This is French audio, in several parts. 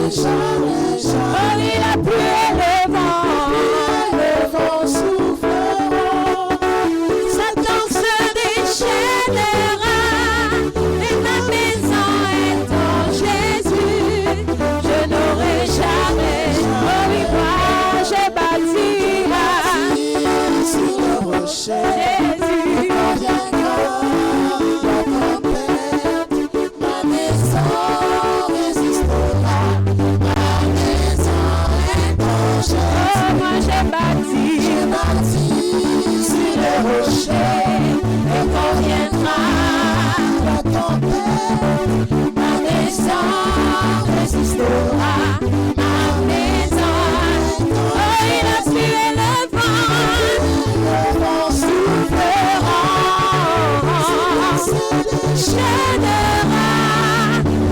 il a pu le vent soufflera. Satan se déchaînera, et ma maison est en Jésus. Je n'aurai jamais, oh oui, moi je bâtirai sur le rocher. Jésus viendra, la tempête, ma maison résistera. Ma maison est en Jésus. Oh, moi j'ai bâti sur le rocher, et quand viendra la tempête, ma maison résistera. Ma maison, oh, il a tué le vent soufflera, chaînera,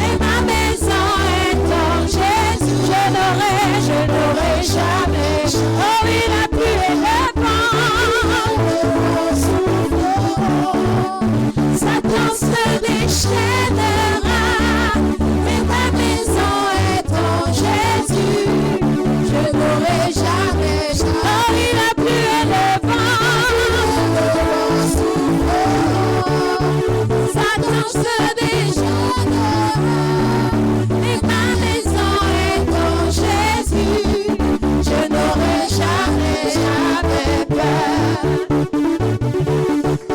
et ma maison est en Jésus. Je n'aurai jamais, oh, il a tué le vent soufflera. Satan se déchaînera, mais ma maison est en Jésus. Je n'aurai jamais, oh, il a tué le vent soufflera. Satan se déchaînera, mais ma maison est en Jésus. Je n'aurai jamais peur.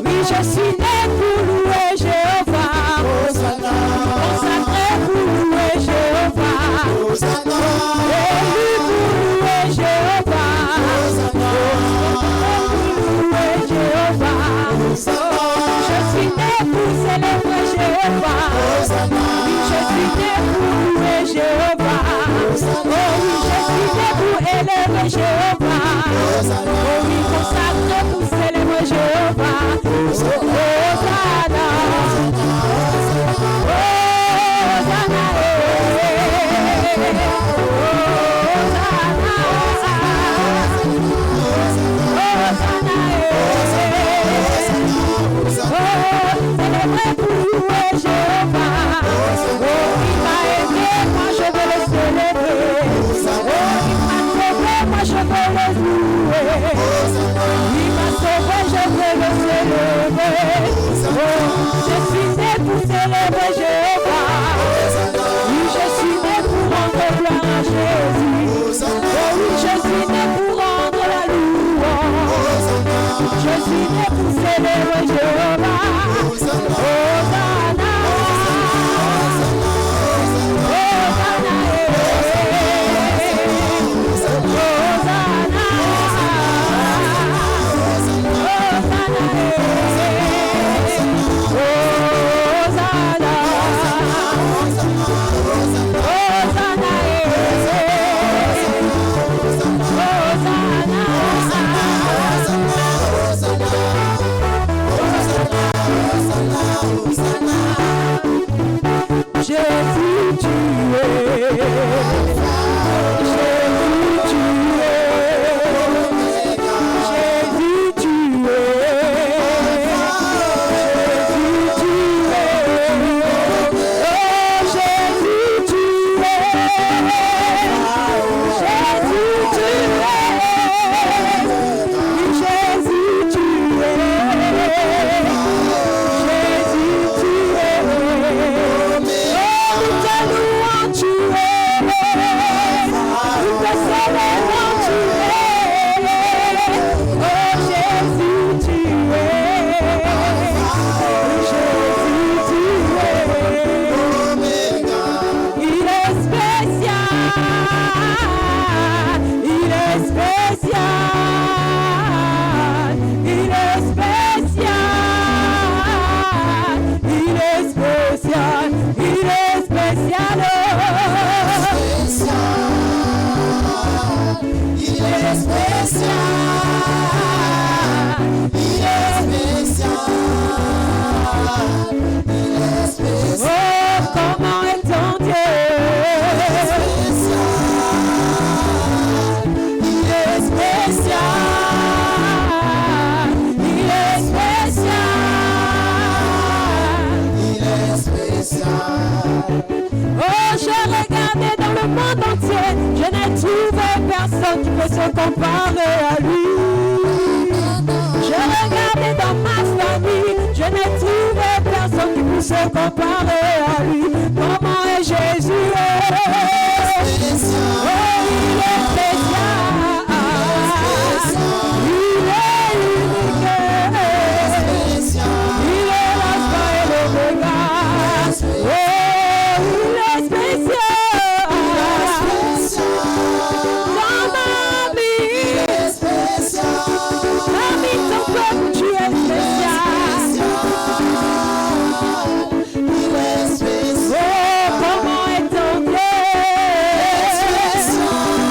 Oui, je suis né pour louer Jéhovah. Hosanna. Consacré pour louer Jéhovah. Hosanna. Élu pour louer Jéhovah. Hosanna. Pour louer Jéhovah. Hosanna. Je suis né pour célébrer Jéhovah. Hosanna. Oui, je suis né pour louer Jéhovah. Hosanna. Oh oui, je suis né pour élever Jéhovah. Hosanna. Oh oui, consacré pour célébrer Jéhovah. Hosanna. Célébrer pour louer Jéhovah. Oh, il m'a aimé, moi je veux le célébrer. Oh, il m'a sauvé, moi je veux le louer. Il m'a sauvé, je veux le célébrer. Oh, je suis né pour célébrer Jéhovah. Oui, je suis né pour rendre gloire à Jésus. Oh oui, je suis né pour rendre la louange. Je suis né pour célébrer Jéhovah. Hosanna. Jésus, tu es. Jésus, tu es. Jésus, tu es. Jésus, tu es. Oh, Jésus, tu es. Jésus, tu es. Jésus, tu es. Jésus, tu es. monde entier, je n'ai trouvé personne qui peut se comparer à lui. Je regardais dans ma famille, je n'ai trouvé personne qui puisse se comparer à lui. Comment est Jésus? Oh, il est spécial. Il est unique. Il est l'alpha et l'oméga. Oh, il est spécial. Dans ma vie, parmi ton peuple, tu es spécial. Oh, comment est ton Dieu?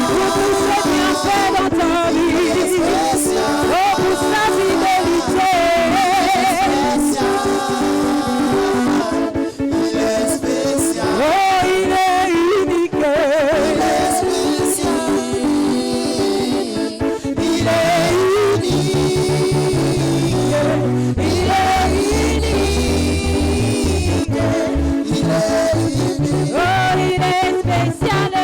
Pour tous ses bienfaits dans ta vie. Oh, pour sa fidélité. Oh, il est unique. Il est unique. Il est unique. Oh, il est spécial.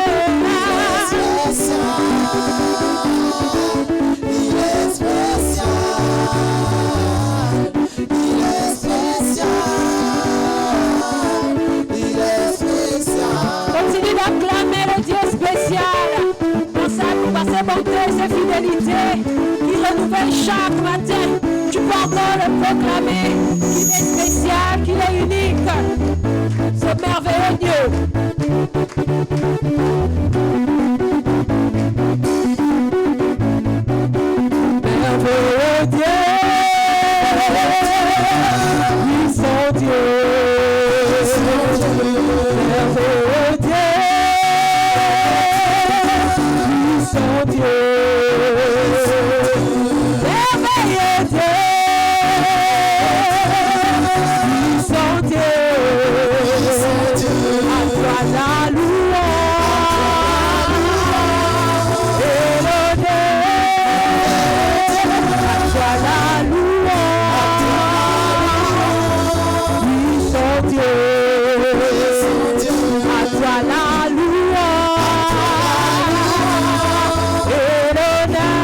Continue d'acclamer le Dieu spécial. Pense à nous par ses bontés, ses fidélités, qui renouvelle chaque matin. Tu peux encore le proclamer qu'il est spécial, qu'il est unique. Ce merveilleux Dieu. Merveilleux Dieu, puissant Dieu. Merveilleux Dieu, puissant Dieu. Merveilleux Dieu, puissant Dieu. À toi la louange et l'honneur. À toi la louange, puissant Dieu. À toi la louange et l'honneur.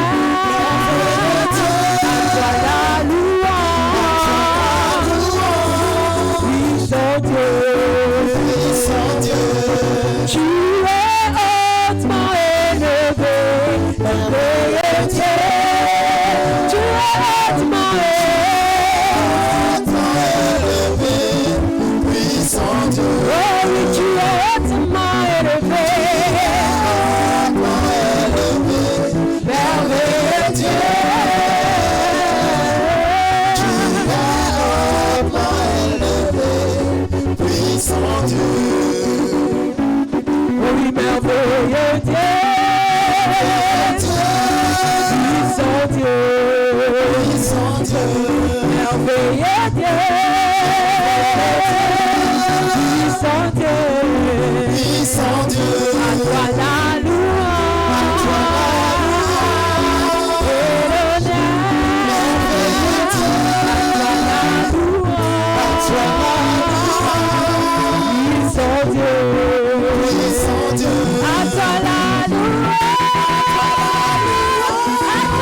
À toi la louange, puissant Dieu. Tu es hautement élevé, merveilleux Dieu. Tu es hautement élevé, puissant Dieu. oh oui, tu es hautement élevé, merveilleux Dieu. Puissant Dieu. Oh oui, merveilleux Dieu. Puissant Dieu. Puissant Dieu. Merveilleux Dieu. Puissant Dieu. Puissant Dieu. À toi la louange et l'honneur. À toi la louange. Puissant Dieu. Puissant Dieu. À toi la louange. À toi la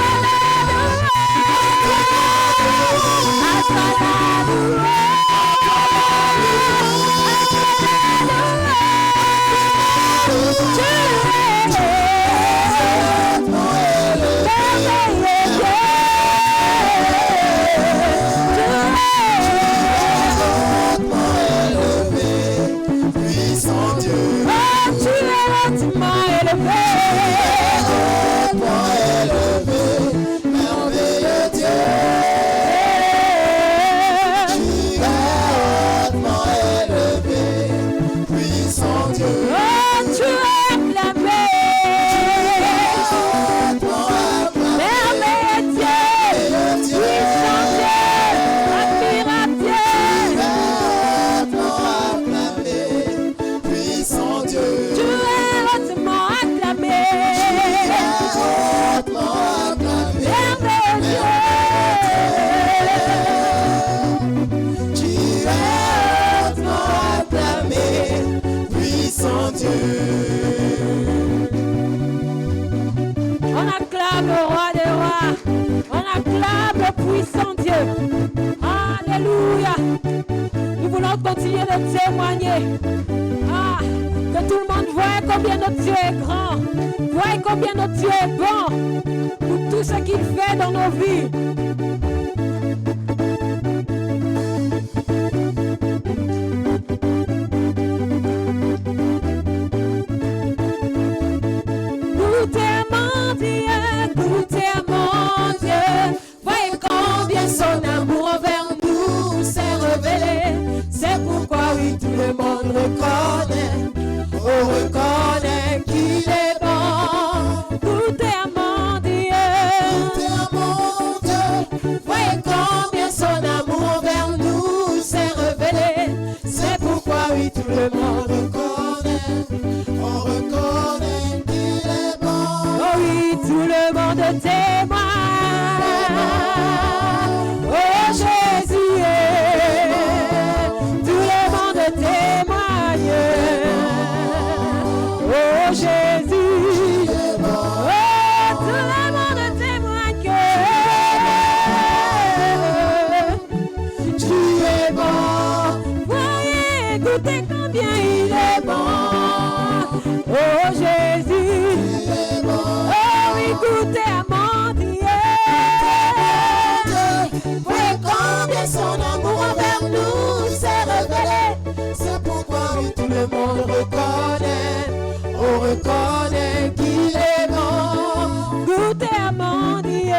Puissant Dieu. tu es hautement élevé. Merveilleux Dieu. Hautement élevé. Puissant Dieu. Oh, tu es acclamé. Merveilleux Dieu. Puissant Dieu. Admirable Dieu. Puissant Dieu. Tu es hautement acclamé. Merveilleux Dieu. Tu es hautement acclamé. Puissant Dieu. acclame le puissant Dieu. Alléluia. Nous voulons continuer de témoigner. Ah, que tout le monde voit combien notre Dieu est grand. Voit combien notre Dieu est bon. Pour tout ce qu'il fait dans nos vies. Goûtez à mon Dieu, voyez combien son amour envers nous s'est révélé. C'est pourquoi oui, tout le monde reconnaît, on reconnaît qu'il est bon. Goûtez à mon Dieu, voyez combien son amour envers nous s'est révélé. C'est pourquoi oui, tout le monde reconnaît, on reconnaît qu'il est bon. Oh oui, tout le monde témoigne. Oh Jésus, tout le monde témoigne. Oh Jésus, oh tout le monde témoigne que tu es bon. Voyez, écoutez combien il est bon. Oh Jésus, oh écoutez à mon Dieu. Voyez combien son amour envers nous s'est révélé. C'est pourquoi oui, tout le monde reconnaît, on reconnaît qu'il est bon. Goûtez à mon Dieu.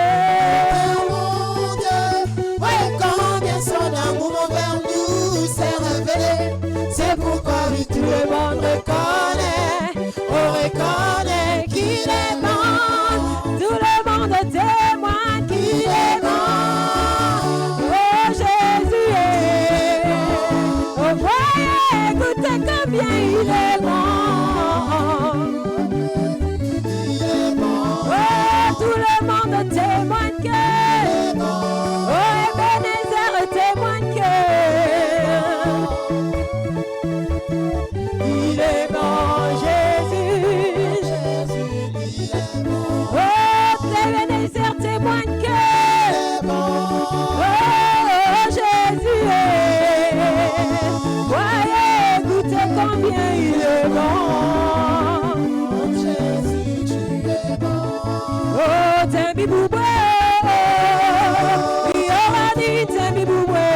Voyez combien son amour envers nous s'est révélé. C'est pourquoi oui, tout le monde reconnaît, on reconnaît qu'il est bon. Tout le monde témoigne qu'il est bon. Oh Jésus est bon. Oh voyez, écoutez combien il est bon. Il est bon. Oh tout le monde témoigne qu'il est bon. Oh Ebenezer témoigne qu'il est bon. Jésus, il est bon. Ebenezer témoigne que oh Jésus est. Voyez, écoutez combien il est bon. Jésus, tu es bon. Oh, Tembi Bouboué, Yorani Tembi Bouboué,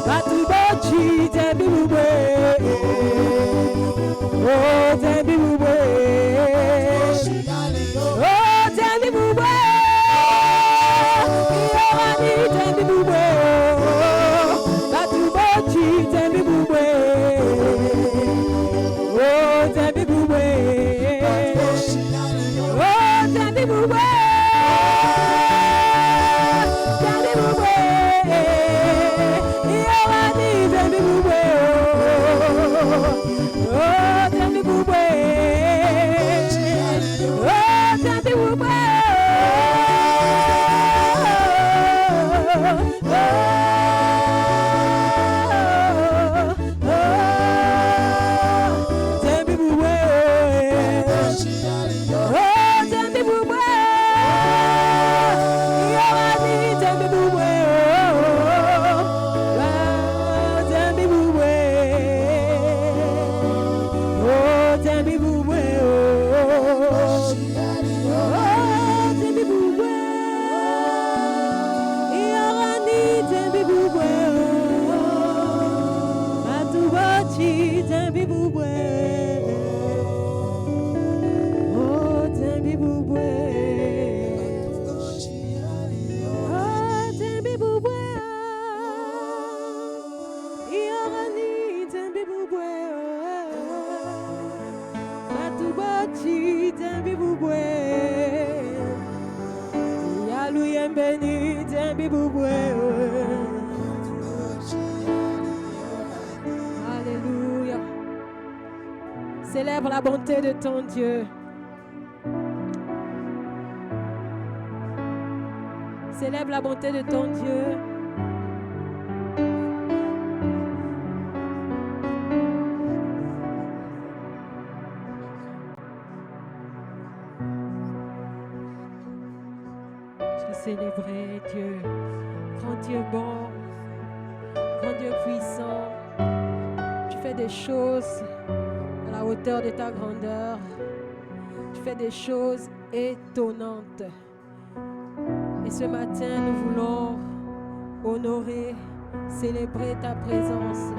Batoubachi Tembi Bouboué, oh Tembi Bouboué. Alléluia. Célèbre la bonté de ton Dieu. Célèbre la bonté de ton Dieu. célébrer Dieu. Grand Dieu bon, grand Dieu puissant. Tu fais des choses à la hauteur de ta grandeur. Tu fais des choses étonnantes. Et ce matin, nous voulons honorer, célébrer ta présence.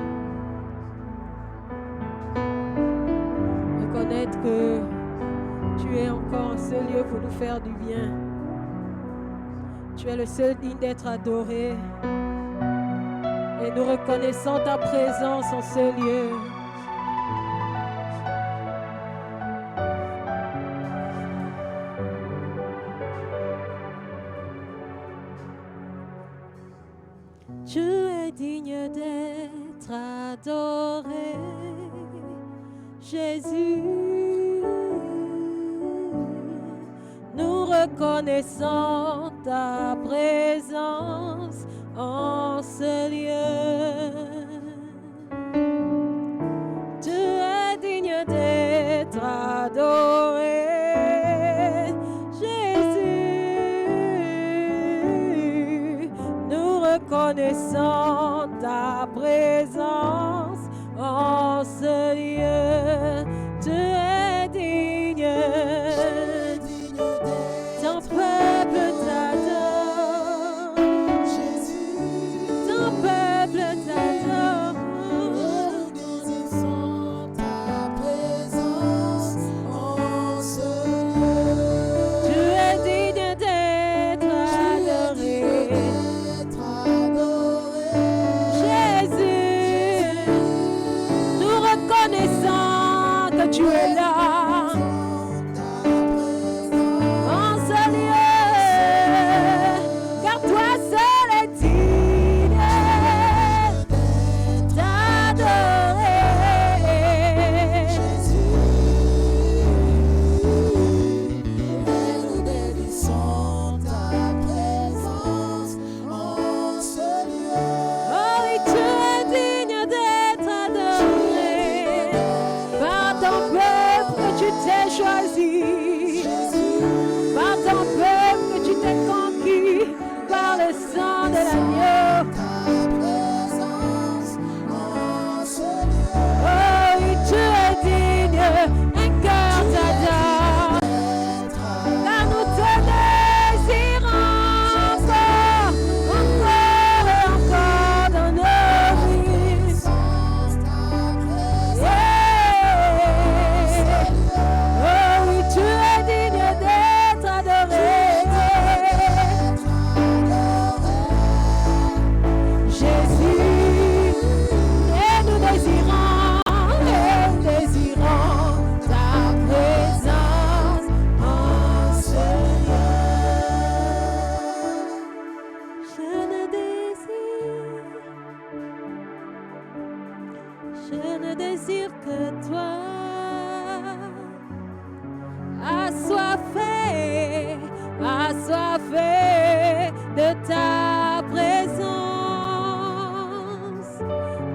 Reconnaître que tu es encore en ce lieu pour nous faire du bien. Tu es le seul digne d'être adoré. Et nous reconnaissons ta présence en ce lieu. Tu es digne d'être adoré, Jésus. Nous reconnaissons ta présence en ce lieu. Tu es digne d'être adoré, Jésus. Nous reconnaissons ta présence en ce lieu. Tu es digne. Ton peuple t'adore, Jésus. Ton peuple t'adore. Nous désirons ta présence en ce lieu. Tu es digne d'être adoré, Jésus. Nous reconnaissons que tu es là. Choisi par ton peuple que tu t'es conquis par le sang de l'agneau. Oh oui, tu es digne, un cœur t'adore, car nous te désirons encore et encore dans nos vies. Tu es digne d'être adoré, Jésus. Et nous désirons ta présence en ce lieu. Je ne désire que toi. Assoiffé de ta présence.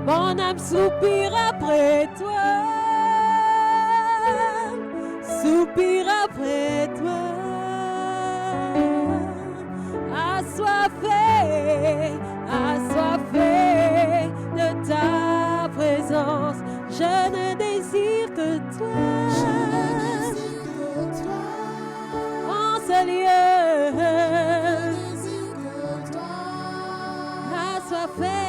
Mon âme soupire après toi, soupire après toi. Assoiffé de ta présence. Je ne désire que toi. Lieu, assoiffé,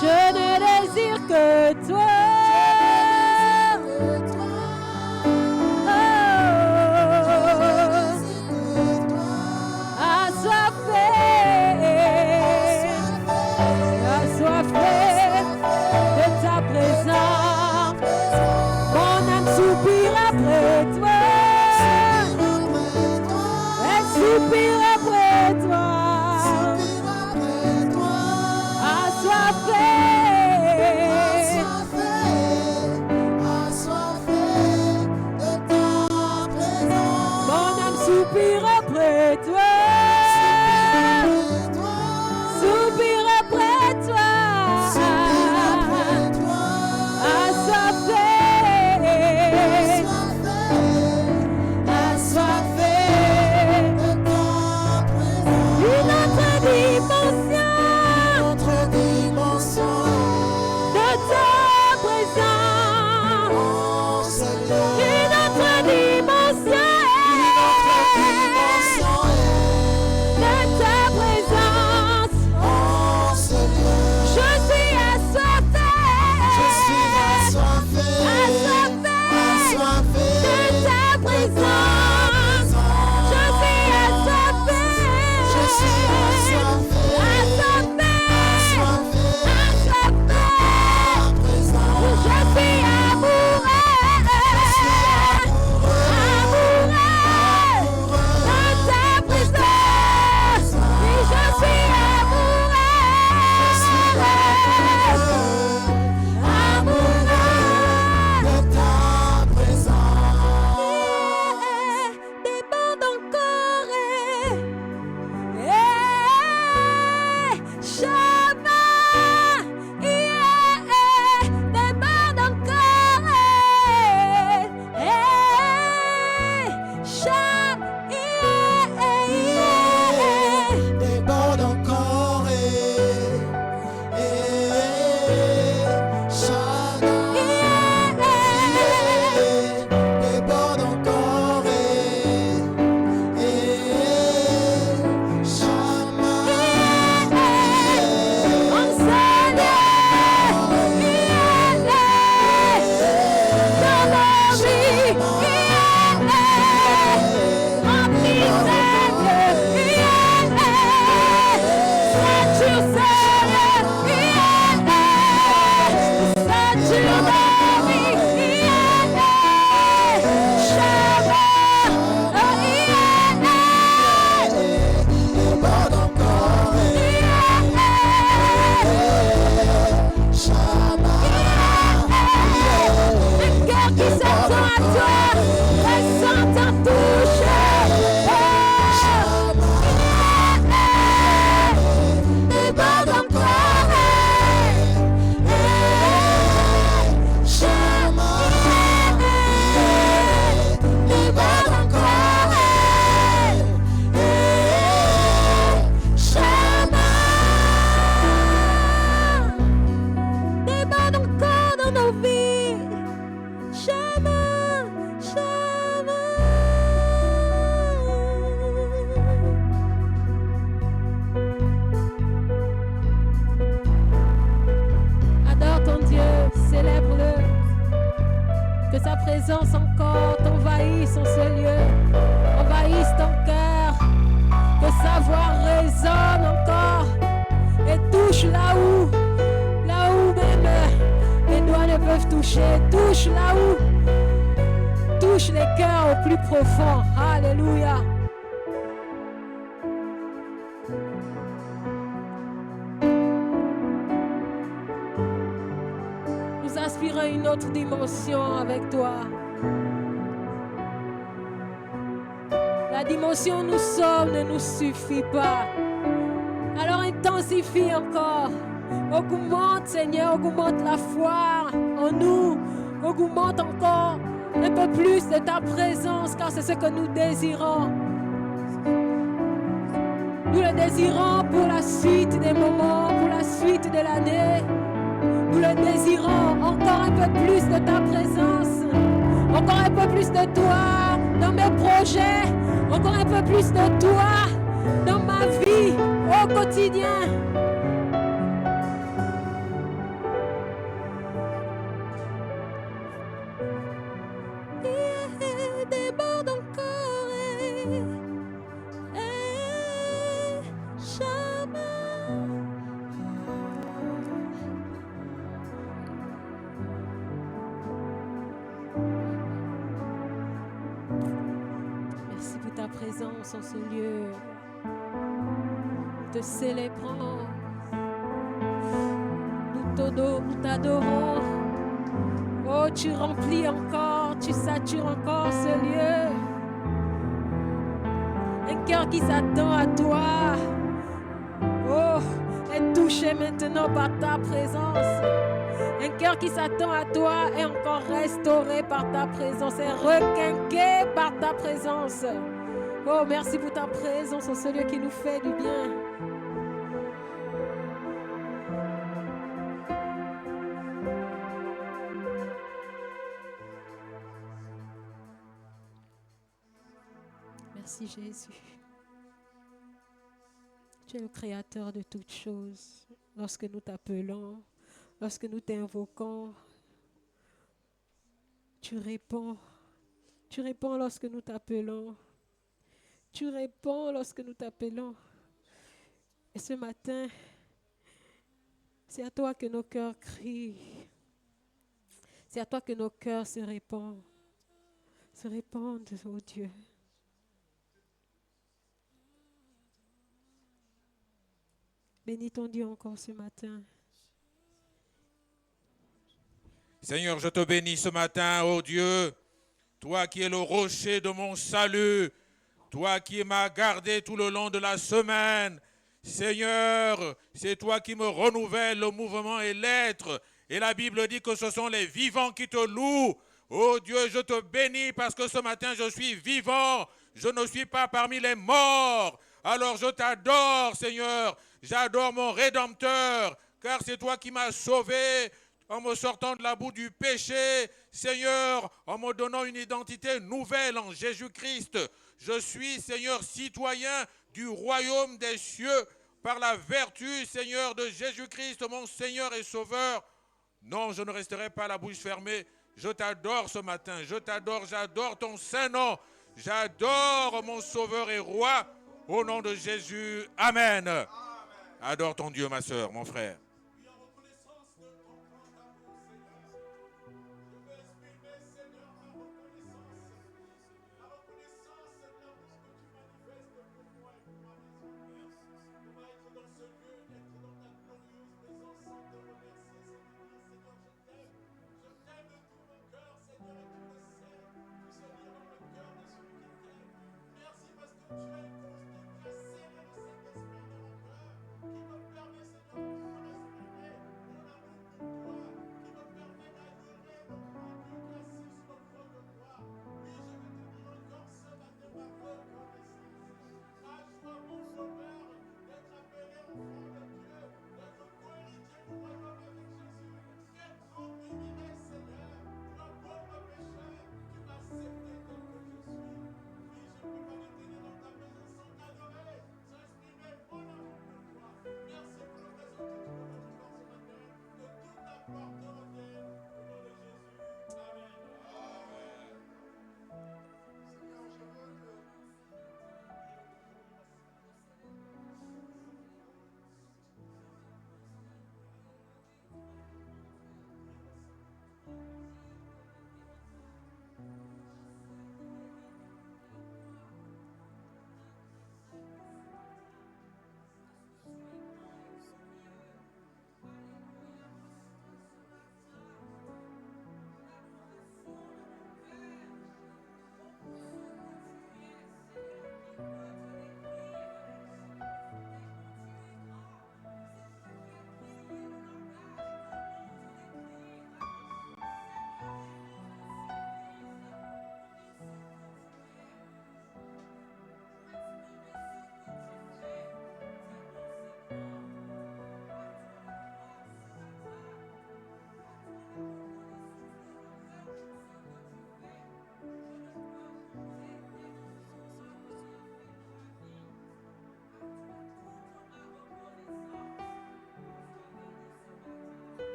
je ne désire que toi. Assoiffé de ta présence, mon âme soupire après toi, elle soupire après toi, assoiffé toi. Laisse ta touche. Déborde encore. Déborde encore. Déborde encore dans nos vies. Shama, Shama. Adore ton Dieu, célèbre-le. Que sa présence encore t'envahisse en ce lieu, envahisse ton cœur. Que sa voix résonne encore et touche là où même les doigts ne peuvent toucher. Touche là où, touche les cœurs au plus profond. Alléluia. Nous aspirons à une autre dimension avec toi. La dimension où nous sommes ne nous suffit pas. Alors intensifie encore. Augmente, Seigneur, augmente la foi en nous. Augmente encore un peu plus de ta présence, car c'est ce que nous désirons. Nous le désirons pour la suite des moments, pour la suite de l'année. Nous le désirons, encore un peu plus de ta présence, encore un peu plus de toi dans mes projets, encore un peu plus de toi dans ma vie au quotidien. Déborde encore, merci pour ta présence en ce lieu. Nous te célébrons, nous t'adorons. Oh, tu remplis encore, tu satures encore ce lieu. Un cœur qui s'attend à toi. Oh, est touché maintenant par ta présence. Un cœur qui s'attend à toi est encore restauré par ta présence, est requinqué par ta présence. Oh, merci pour ta présence en ce lieu qui nous fait du bien. Merci Jésus. Tu es le créateur de toutes choses. Lorsque nous t'appelons, lorsque nous t'invoquons, tu réponds. Tu réponds lorsque nous t'appelons. Tu réponds lorsque nous t'appelons. Et ce matin, c'est à toi que nos cœurs crient. C'est à toi que nos cœurs se répandent. Se répandent, oh Dieu. Bénis ton Dieu encore ce matin. Seigneur, je te bénis ce matin, ô Dieu, toi qui es le rocher de mon salut, toi qui m'as gardé tout le long de la semaine. Seigneur, c'est toi qui me renouvelle le mouvement et l'être. Et la Bible dit que ce sont les vivants qui te louent. Ô Dieu, je te bénis parce que ce matin, je suis vivant. Je ne suis pas parmi les morts. Alors je t'adore, Seigneur. J'adore mon Rédempteur, car c'est toi qui m'as sauvé en me sortant de la boue du péché. Seigneur, en me donnant une identité nouvelle en Jésus-Christ. Je suis, Seigneur, citoyen du royaume des cieux par la vertu, Seigneur, de Jésus-Christ, mon Seigneur et Sauveur. Non, je ne resterai pas la bouche fermée. Je t'adore ce matin. Je t'adore, j'adore ton saint nom. J'adore mon Sauveur et Roi. Au nom de Jésus, Amen. Amen. Adore ton Dieu, ma sœur, mon frère.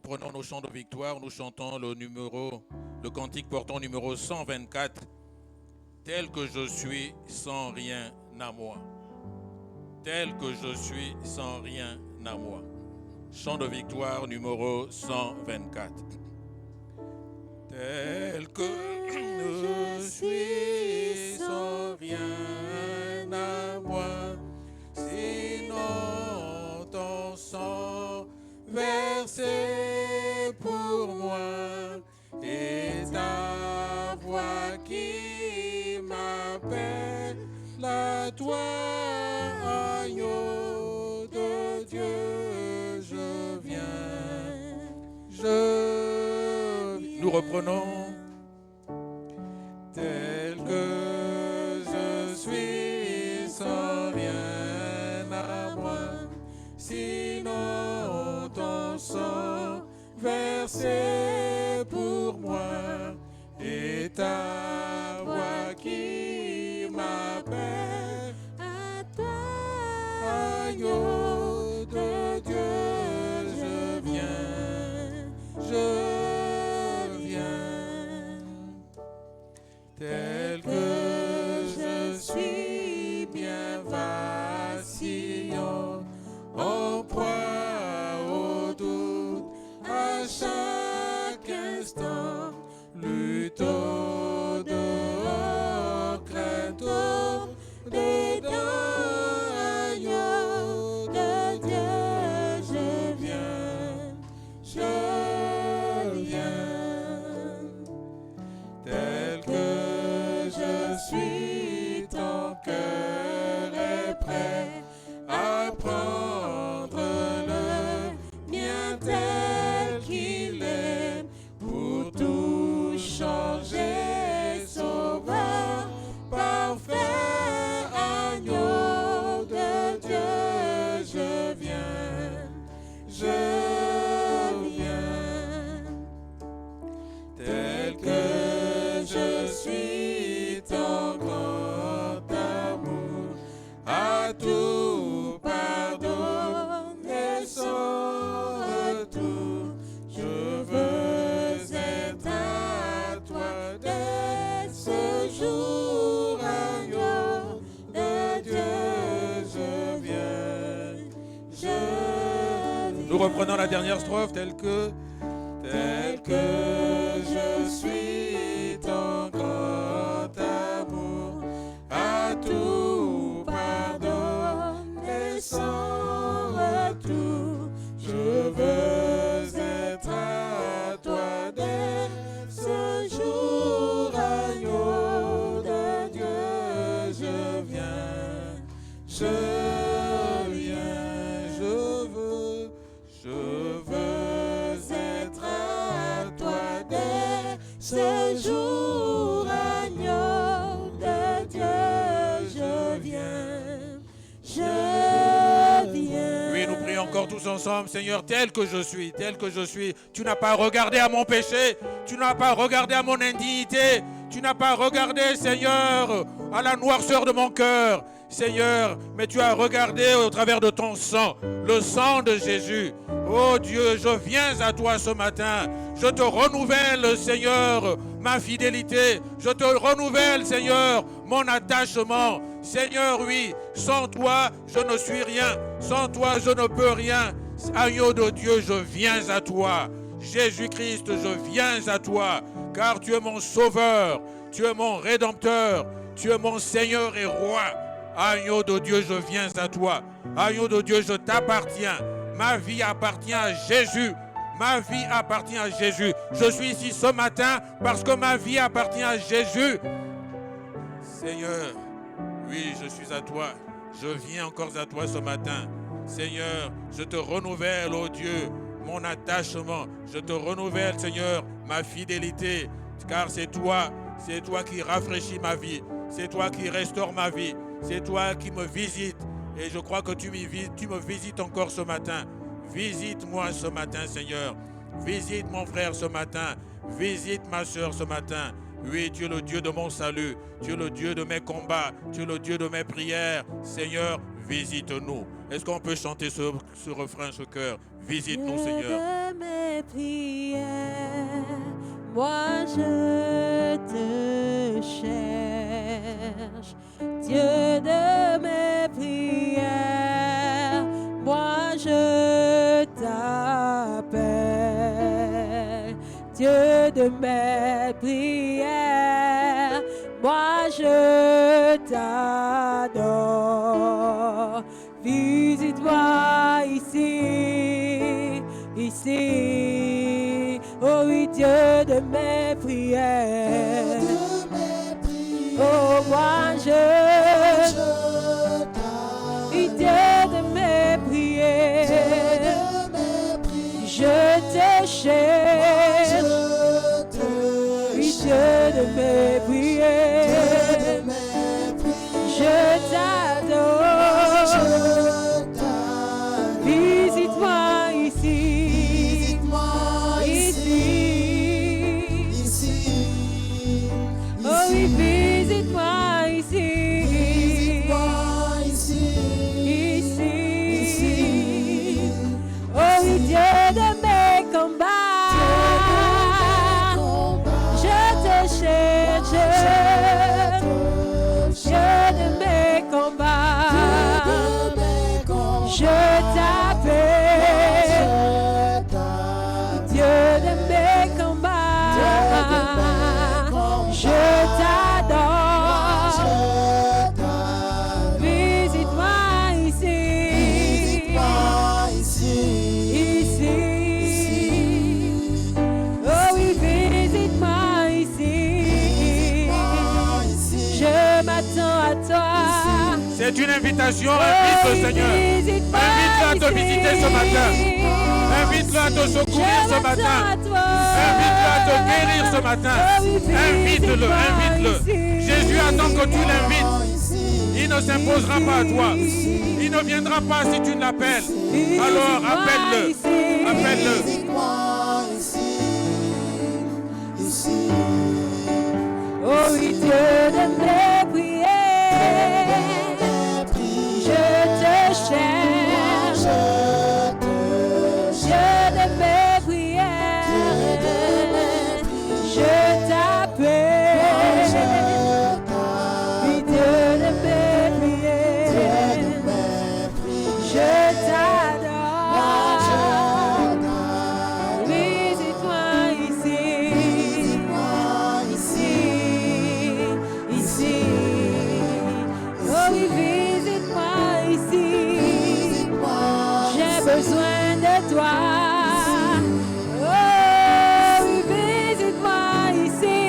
reprenons nos chants de victoire. Nous chantons le cantique portant numéro 124. Tel que je suis, sans rien à moi. Tel que je suis, sans rien à moi. Chant de victoire numéro 124. Tel que je suis, sans rien à moi, sinon ton sang versé pour moi, et ta voix qui m'appelle à toi, agneau de Dieu, je viens, Nous reprenons. Tel que je suis, sans rien à moi, sinon ton sang versé pour moi, et ta voix qui m'appelle À toi, agneau de Dieu, je viens, tel que je suis, bien vacillant, en proie au doute, à chaque instant, lutte au dehors, crainte au dedans, agneau de Dieu, je viens, tel que je suis, ton cœur est prêt à prendre le mien tel qu'il est, pour tout changer, sauveur, parfait, agneau de Dieu, je viens, tel que je suis, ton grand amour à tout pardonner sans retour. Je veux être à toi dès ce jour, agneau de Dieu, je viens. Nous reprenons la dernière strophe, tel que je suis, ton grand amour à tout pardonner sans retour. Je veux être à toi dès ce jour, agneau de Dieu, je viens, je veux être à toi dès ce jour, agneau de Dieu, je viens. Oui, nous prions encore tous ensemble, Seigneur, tel que je suis, tu n'as pas regardé à mon péché, tu n'as pas regardé à mon indignité, tu n'as pas regardé, Seigneur, à la noirceur de mon cœur, Seigneur, mais tu as regardé au travers de ton sang, le sang de Jésus. Oh Dieu, je viens à toi ce matin. Je te renouvelle, Seigneur, ma fidélité. Je te renouvelle, Seigneur, mon attachement. Seigneur, oui, sans toi, je ne suis rien. Sans toi, je ne peux rien. Agneau de Dieu, je viens à toi. Jésus-Christ, je viens à toi, car tu es mon sauveur, tu es mon rédempteur, tu es mon Seigneur et roi. Agneau de Dieu, je viens à toi. Agneau de Dieu, je t'appartiens. Ma vie appartient à Jésus. Ma vie appartient à Jésus. Je suis ici ce matin parce que ma vie appartient à Jésus. Seigneur, oui, je suis à toi. Je viens encore à toi ce matin. Seigneur, je te renouvelle, oh Dieu, mon attachement. Je te renouvelle, Seigneur, ma fidélité. Car c'est toi qui rafraîchis ma vie. C'est toi qui restaure ma vie. C'est toi qui me visites. Et je crois que tu me visites encore ce matin. Visite-moi ce matin, Seigneur. Visite mon frère ce matin. Visite ma soeur ce matin. Oui, tu es le Dieu de mon salut. Tu es le Dieu de mes combats. Tu es le Dieu de mes prières. Seigneur, visite-nous. Est-ce qu'on peut chanter ce refrain, ce chœur? Visite-nous, Seigneur. De mes prières, moi je te cherche. Dieu de mes prières, moi je t'appelle. Dieu de mes prières, moi je t'adore. Visite-moi ici, ici, oh oui, Dieu de mes prières. Oh, moi oui, Dieu de mes prières, je te cherche. Oui, Dieu de mes prières, je t'adore. Visite-moi ici, ici. Oh oui, visite-moi ici, ici. Oh oui, Dieu de mes combats, je te cherche. Dieu de mes combats, je t'appelle. Dieu de mes combats, je t'adore. Visite-moi ici, ici. Oh oui, visite-moi ici. Je m'attends à toi. C'est une invitation, invite le Seigneur. Invite-le à te visiter ce matin. Invite-le à te secourir ce matin. Invite-le à te guérir ce matin. Invite-le, invite-le. Jésus attend que tu l'invites. Il ne s'imposera pas à toi. Il ne viendra pas si tu ne l'appelles. Alors appelle-le. Appelle-le. Oh oui, Dieu de mes prières, je te cherche. Dieu de mes prières, je t'appelle. Oui, Dieu de mes prières, je t'adore. Visite-moi ici, ici. Oh oui, visite-moi ici. J'ai besoin de toi. Oh oui, visite-moi ici.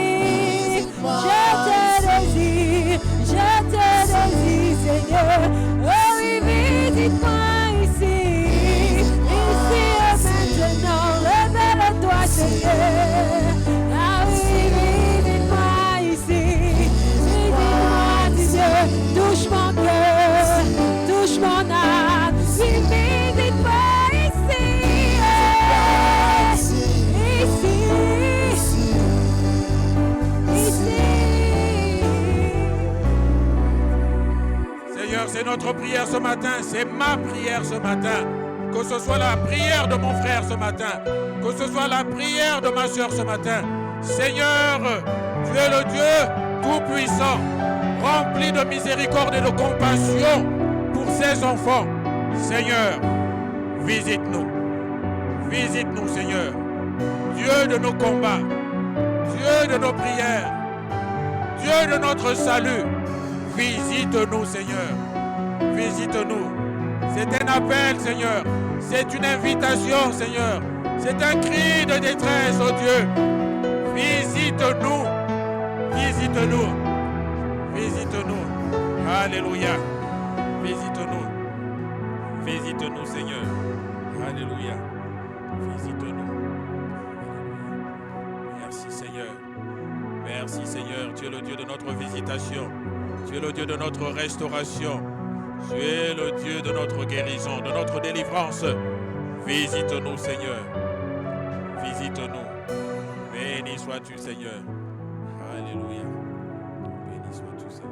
Je te désire, Seigneur. Oh oui, visite-moi ici. Ici et maintenant, révèle-toi, Seigneur. Ah oui, visite-moi ici. Visite-moi, Dieu. Touche mon cœur, touche mon âme. Oui, visite-moi ici. Ici. Seigneur, c'est notre prière ce matin. C'est ma prière ce matin. Que ce soit la prière de mon frère ce matin. Que ce soit la prière de ma soeur ce matin. Seigneur, tu es le Dieu tout-puissant, rempli de miséricorde et de compassion pour ses enfants. Seigneur, visite-nous. Visite-nous, Seigneur. Dieu de nos combats. Dieu de nos prières. Dieu de notre salut. Visite-nous, Seigneur. Visite-nous. C'est un appel, Seigneur. C'est une invitation, Seigneur. C'est un cri de détresse, oh Dieu. Visite-nous. Visite-nous. Visite-nous. Alléluia. Visite-nous. Visite-nous, Seigneur. Alléluia. Visite-nous. Merci, Seigneur. Merci, Seigneur. Tu es le Dieu de notre visitation. Tu es le Dieu de notre restauration. Tu es le Dieu de notre guérison, de notre délivrance. Visite-nous, Seigneur. Visite-nous. Béni sois-tu, Seigneur. Alléluia. Béni sois-tu, Seigneur.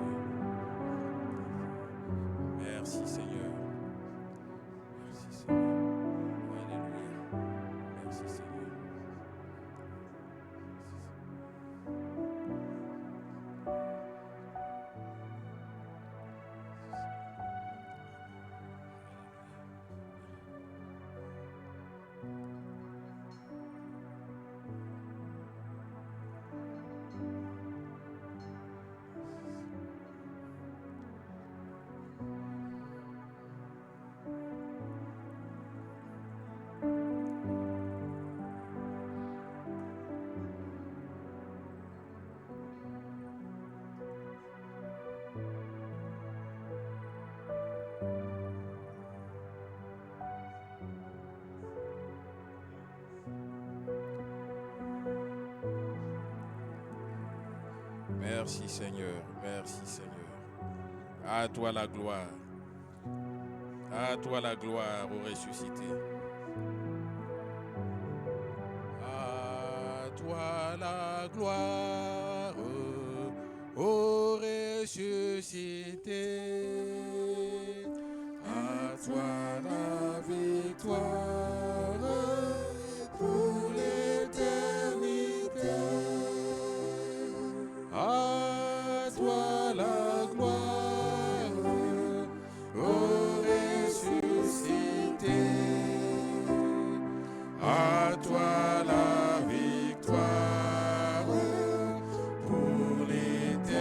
Merci, Seigneur. Merci Seigneur, merci Seigneur. À toi la gloire. À toi la gloire, ô ressuscité. À toi la gloire, ô ressuscité. À toi la victoire pour l'éternité. À toi la gloire, ô ressuscité. À toi la victoire pour l'éternité.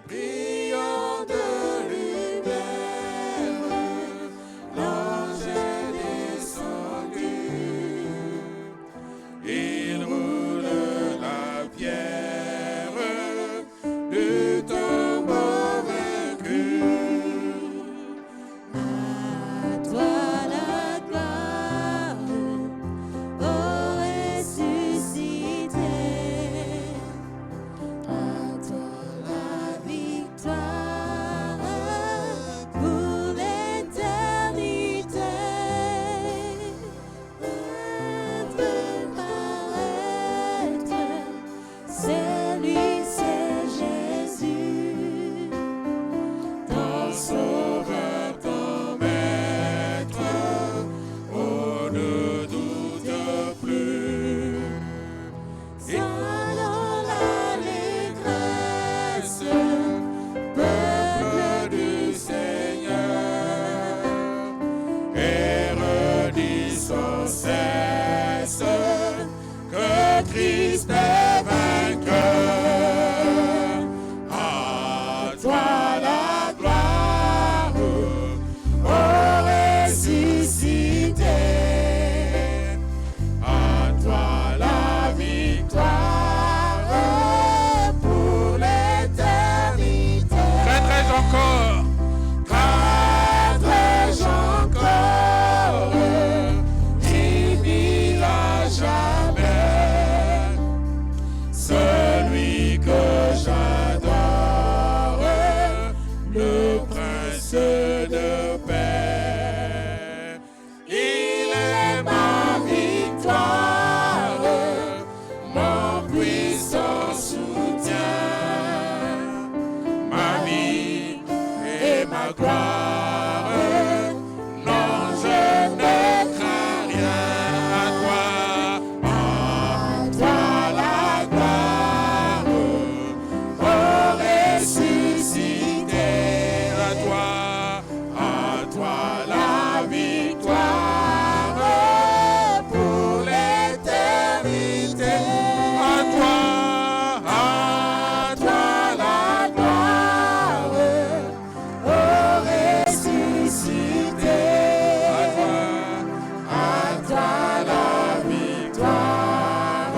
Brillant de lumière, l'ange est descendu. Il roule la pierre du tombeau vaincu. À toi la gloire, ô ressuscité. À toi la victoire pour l'éternité. Maître par être, c'est lui, c'est Jésus. Ton sauveur, ton maître, oh ne doute plus. Seul dans l'allégresse, Peuple du Seigneur, et redis sans cesse que Christ est vainqueur. À toi la gloire, ô ressuscité. À toi la victoire pour l'éternité. Très encore. Très encore. Qui vit à jamais. Celui que j'adore, le prince de paix. Il est ma victoire, mon puissant soutien, ma vie et ma gloire. Non, je ne crains rien. À toi la gloire, ô ressuscité. À toi la victoire pour l'éternité. À toi la gloire, ô ressuscité. À toi la victoire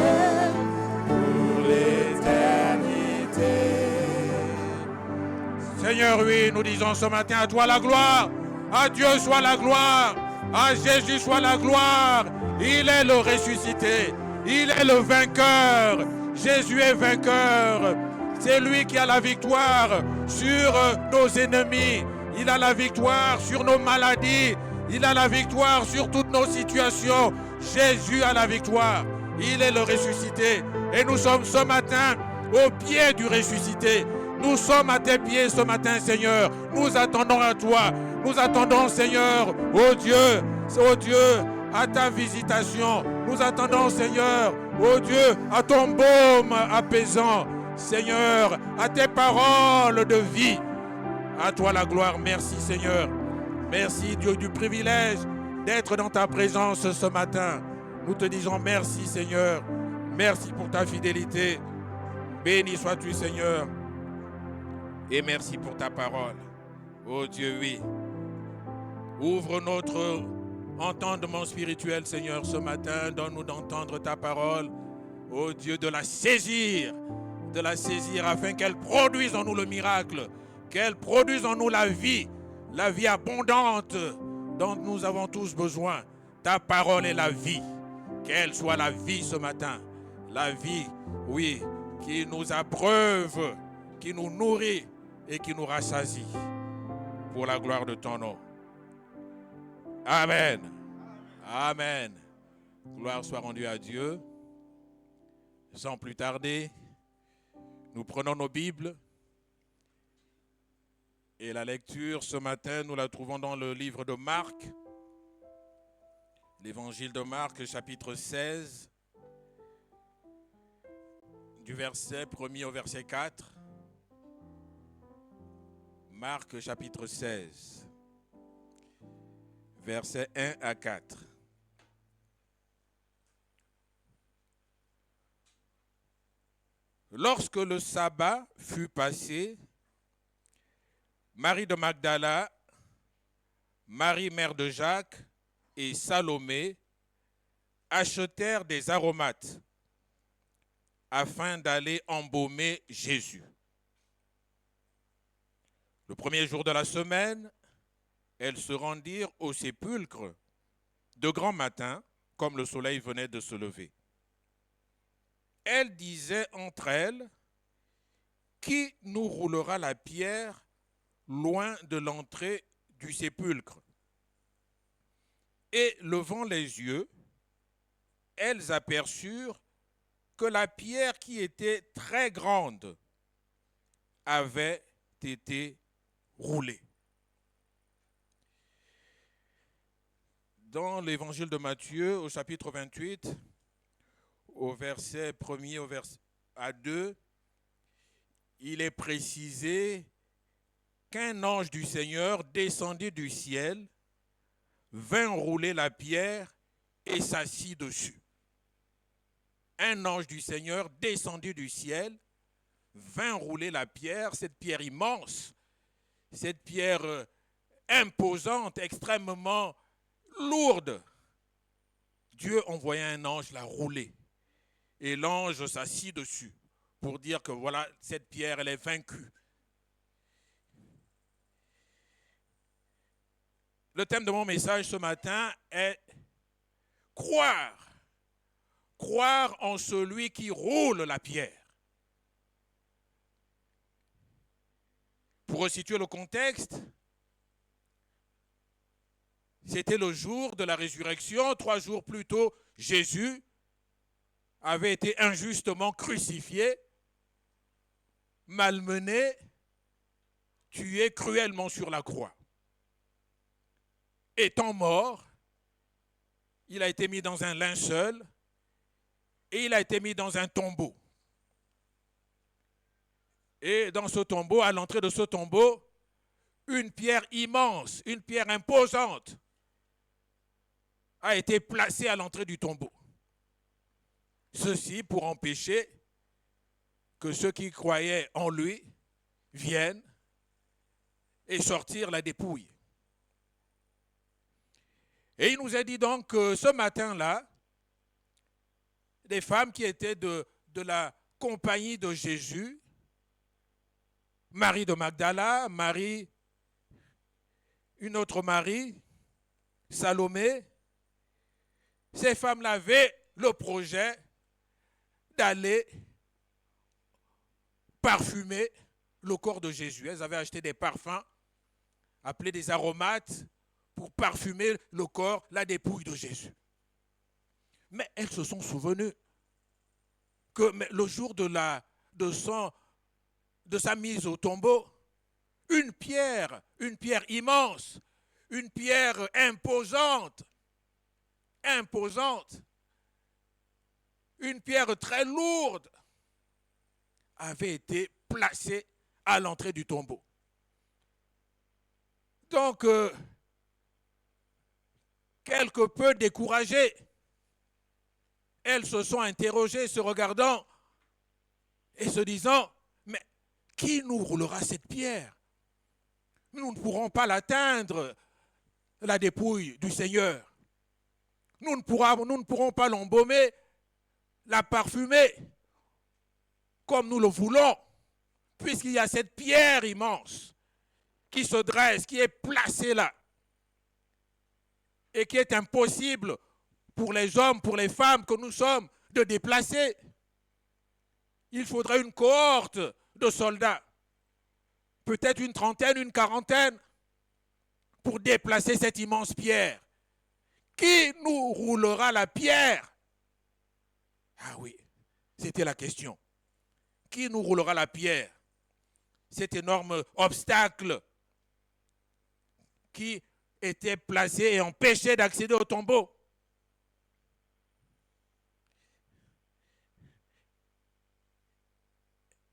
pour l'éternité. Seigneur, oui, nous disons ce matin à toi la gloire. À Dieu soit la gloire. À Jésus soit la gloire. Il est le ressuscité. Il est le vainqueur. Jésus est vainqueur. C'est lui qui a la victoire sur nos ennemis. Il a la victoire sur nos maladies. Il a la victoire sur toutes nos situations. Jésus a la victoire. Il est le ressuscité. Et nous sommes ce matin au pied du ressuscité. Nous sommes à tes pieds ce matin, Seigneur. Nous attendons à toi. Nous attendons, Seigneur, oh Dieu, à ta visitation. Nous attendons, Seigneur, oh Dieu, à ton baume apaisant. Seigneur, à tes paroles de vie. À toi la gloire. Merci, Seigneur. Merci, Dieu, du privilège d'être dans ta présence ce matin. Nous te disons merci, Seigneur. Merci pour ta fidélité. Béni sois-tu, Seigneur. Et merci pour ta parole. Oh Dieu, oui. Ouvre notre entendement spirituel, Seigneur, ce matin. Donne-nous d'entendre ta parole. Oh Dieu, de la saisir afin qu'elle produise en nous le miracle, qu'elle produise en nous la vie abondante dont nous avons tous besoin. Ta parole est la vie. Qu'elle soit la vie ce matin. la vie, oui, qui nous abreuve, qui nous nourrit et qui nous rassasie pour la gloire de ton nom. Amen. Amen. Gloire soit rendue à Dieu. Sans plus tarder, nous prenons nos Bibles et la lecture ce matin, nous la trouvons dans le livre de Marc, l'évangile de Marc, chapitre 16, du verset 1er au verset 4. Marc, chapitre 16, versets 1 à 4. Lorsque le sabbat fut passé, Marie de Magdala, Marie mère de Jacques et Salomé achetèrent des aromates afin d'aller embaumer Jésus. Le premier jour de la semaine, elles se rendirent au sépulcre de grand matin, comme le soleil venait de se lever. Elles disaient entre elles, « Qui nous roulera la pierre loin de l'entrée du sépulcre ?» Et levant les yeux, elles aperçurent que la pierre qui était très grande avait été roulée. Dans l'évangile de Matthieu, au chapitre 28, au verset 1er au verset à 2, il est précisé qu'un ange du Seigneur descendit du ciel, vint rouler la pierre et s'assit dessus. Un ange du Seigneur descendit du ciel, vint rouler la pierre, cette pierre immense, cette pierre imposante, extrêmement lourde. Dieu envoya un ange la rouler. Et l'ange s'assit dessus pour dire que voilà, cette pierre, elle est vaincue. Le thème de mon message ce matin est croire. Croire en celui qui roule la pierre. Pour resituer le contexte, c'était le jour de la résurrection. 3 jours plus tôt, Jésus avait été injustement crucifié, malmené, tué cruellement sur la croix. Étant mort, il a été mis dans un linceul et il a été mis dans un tombeau. Et dans ce tombeau, à l'entrée de ce tombeau, une pierre immense, une pierre imposante a été placée à l'entrée du tombeau. Ceci pour empêcher que ceux qui croyaient en lui viennent et sortir la dépouille. Et il nous a dit donc que ce matin-là, des femmes qui étaient de la compagnie de Jésus, Marie de Magdala, Marie, une autre Marie, Salomé, ces femmes-là avaient le projet d'aller parfumer le corps de Jésus. Elles avaient acheté des parfums, appelés des aromates, pour parfumer le corps, la dépouille de Jésus. Mais elles se sont souvenues que le jour de sa mise au tombeau, une pierre immense, une pierre imposante, une pierre très lourde avait été placée à l'entrée du tombeau. Donc, quelque peu découragées, elles se sont interrogées, se regardant et se disant, mais qui nous roulera cette pierre? Nous ne pourrons pas l'atteindre, la dépouille du Seigneur. Nous ne pourrons pas l'embaumer, la parfumer comme nous le voulons, puisqu'il y a cette pierre immense qui se dresse, qui est placée là, et qui est impossible pour les hommes, pour les femmes que nous sommes, de déplacer. il faudrait une cohorte de soldats, peut-être une trentaine, une quarantaine, pour déplacer cette immense pierre. Qui nous roulera la pierre? Ah oui, c'était la question. Qui nous roulera la pierre? Cet énorme obstacle qui était placé et empêchait d'accéder au tombeau.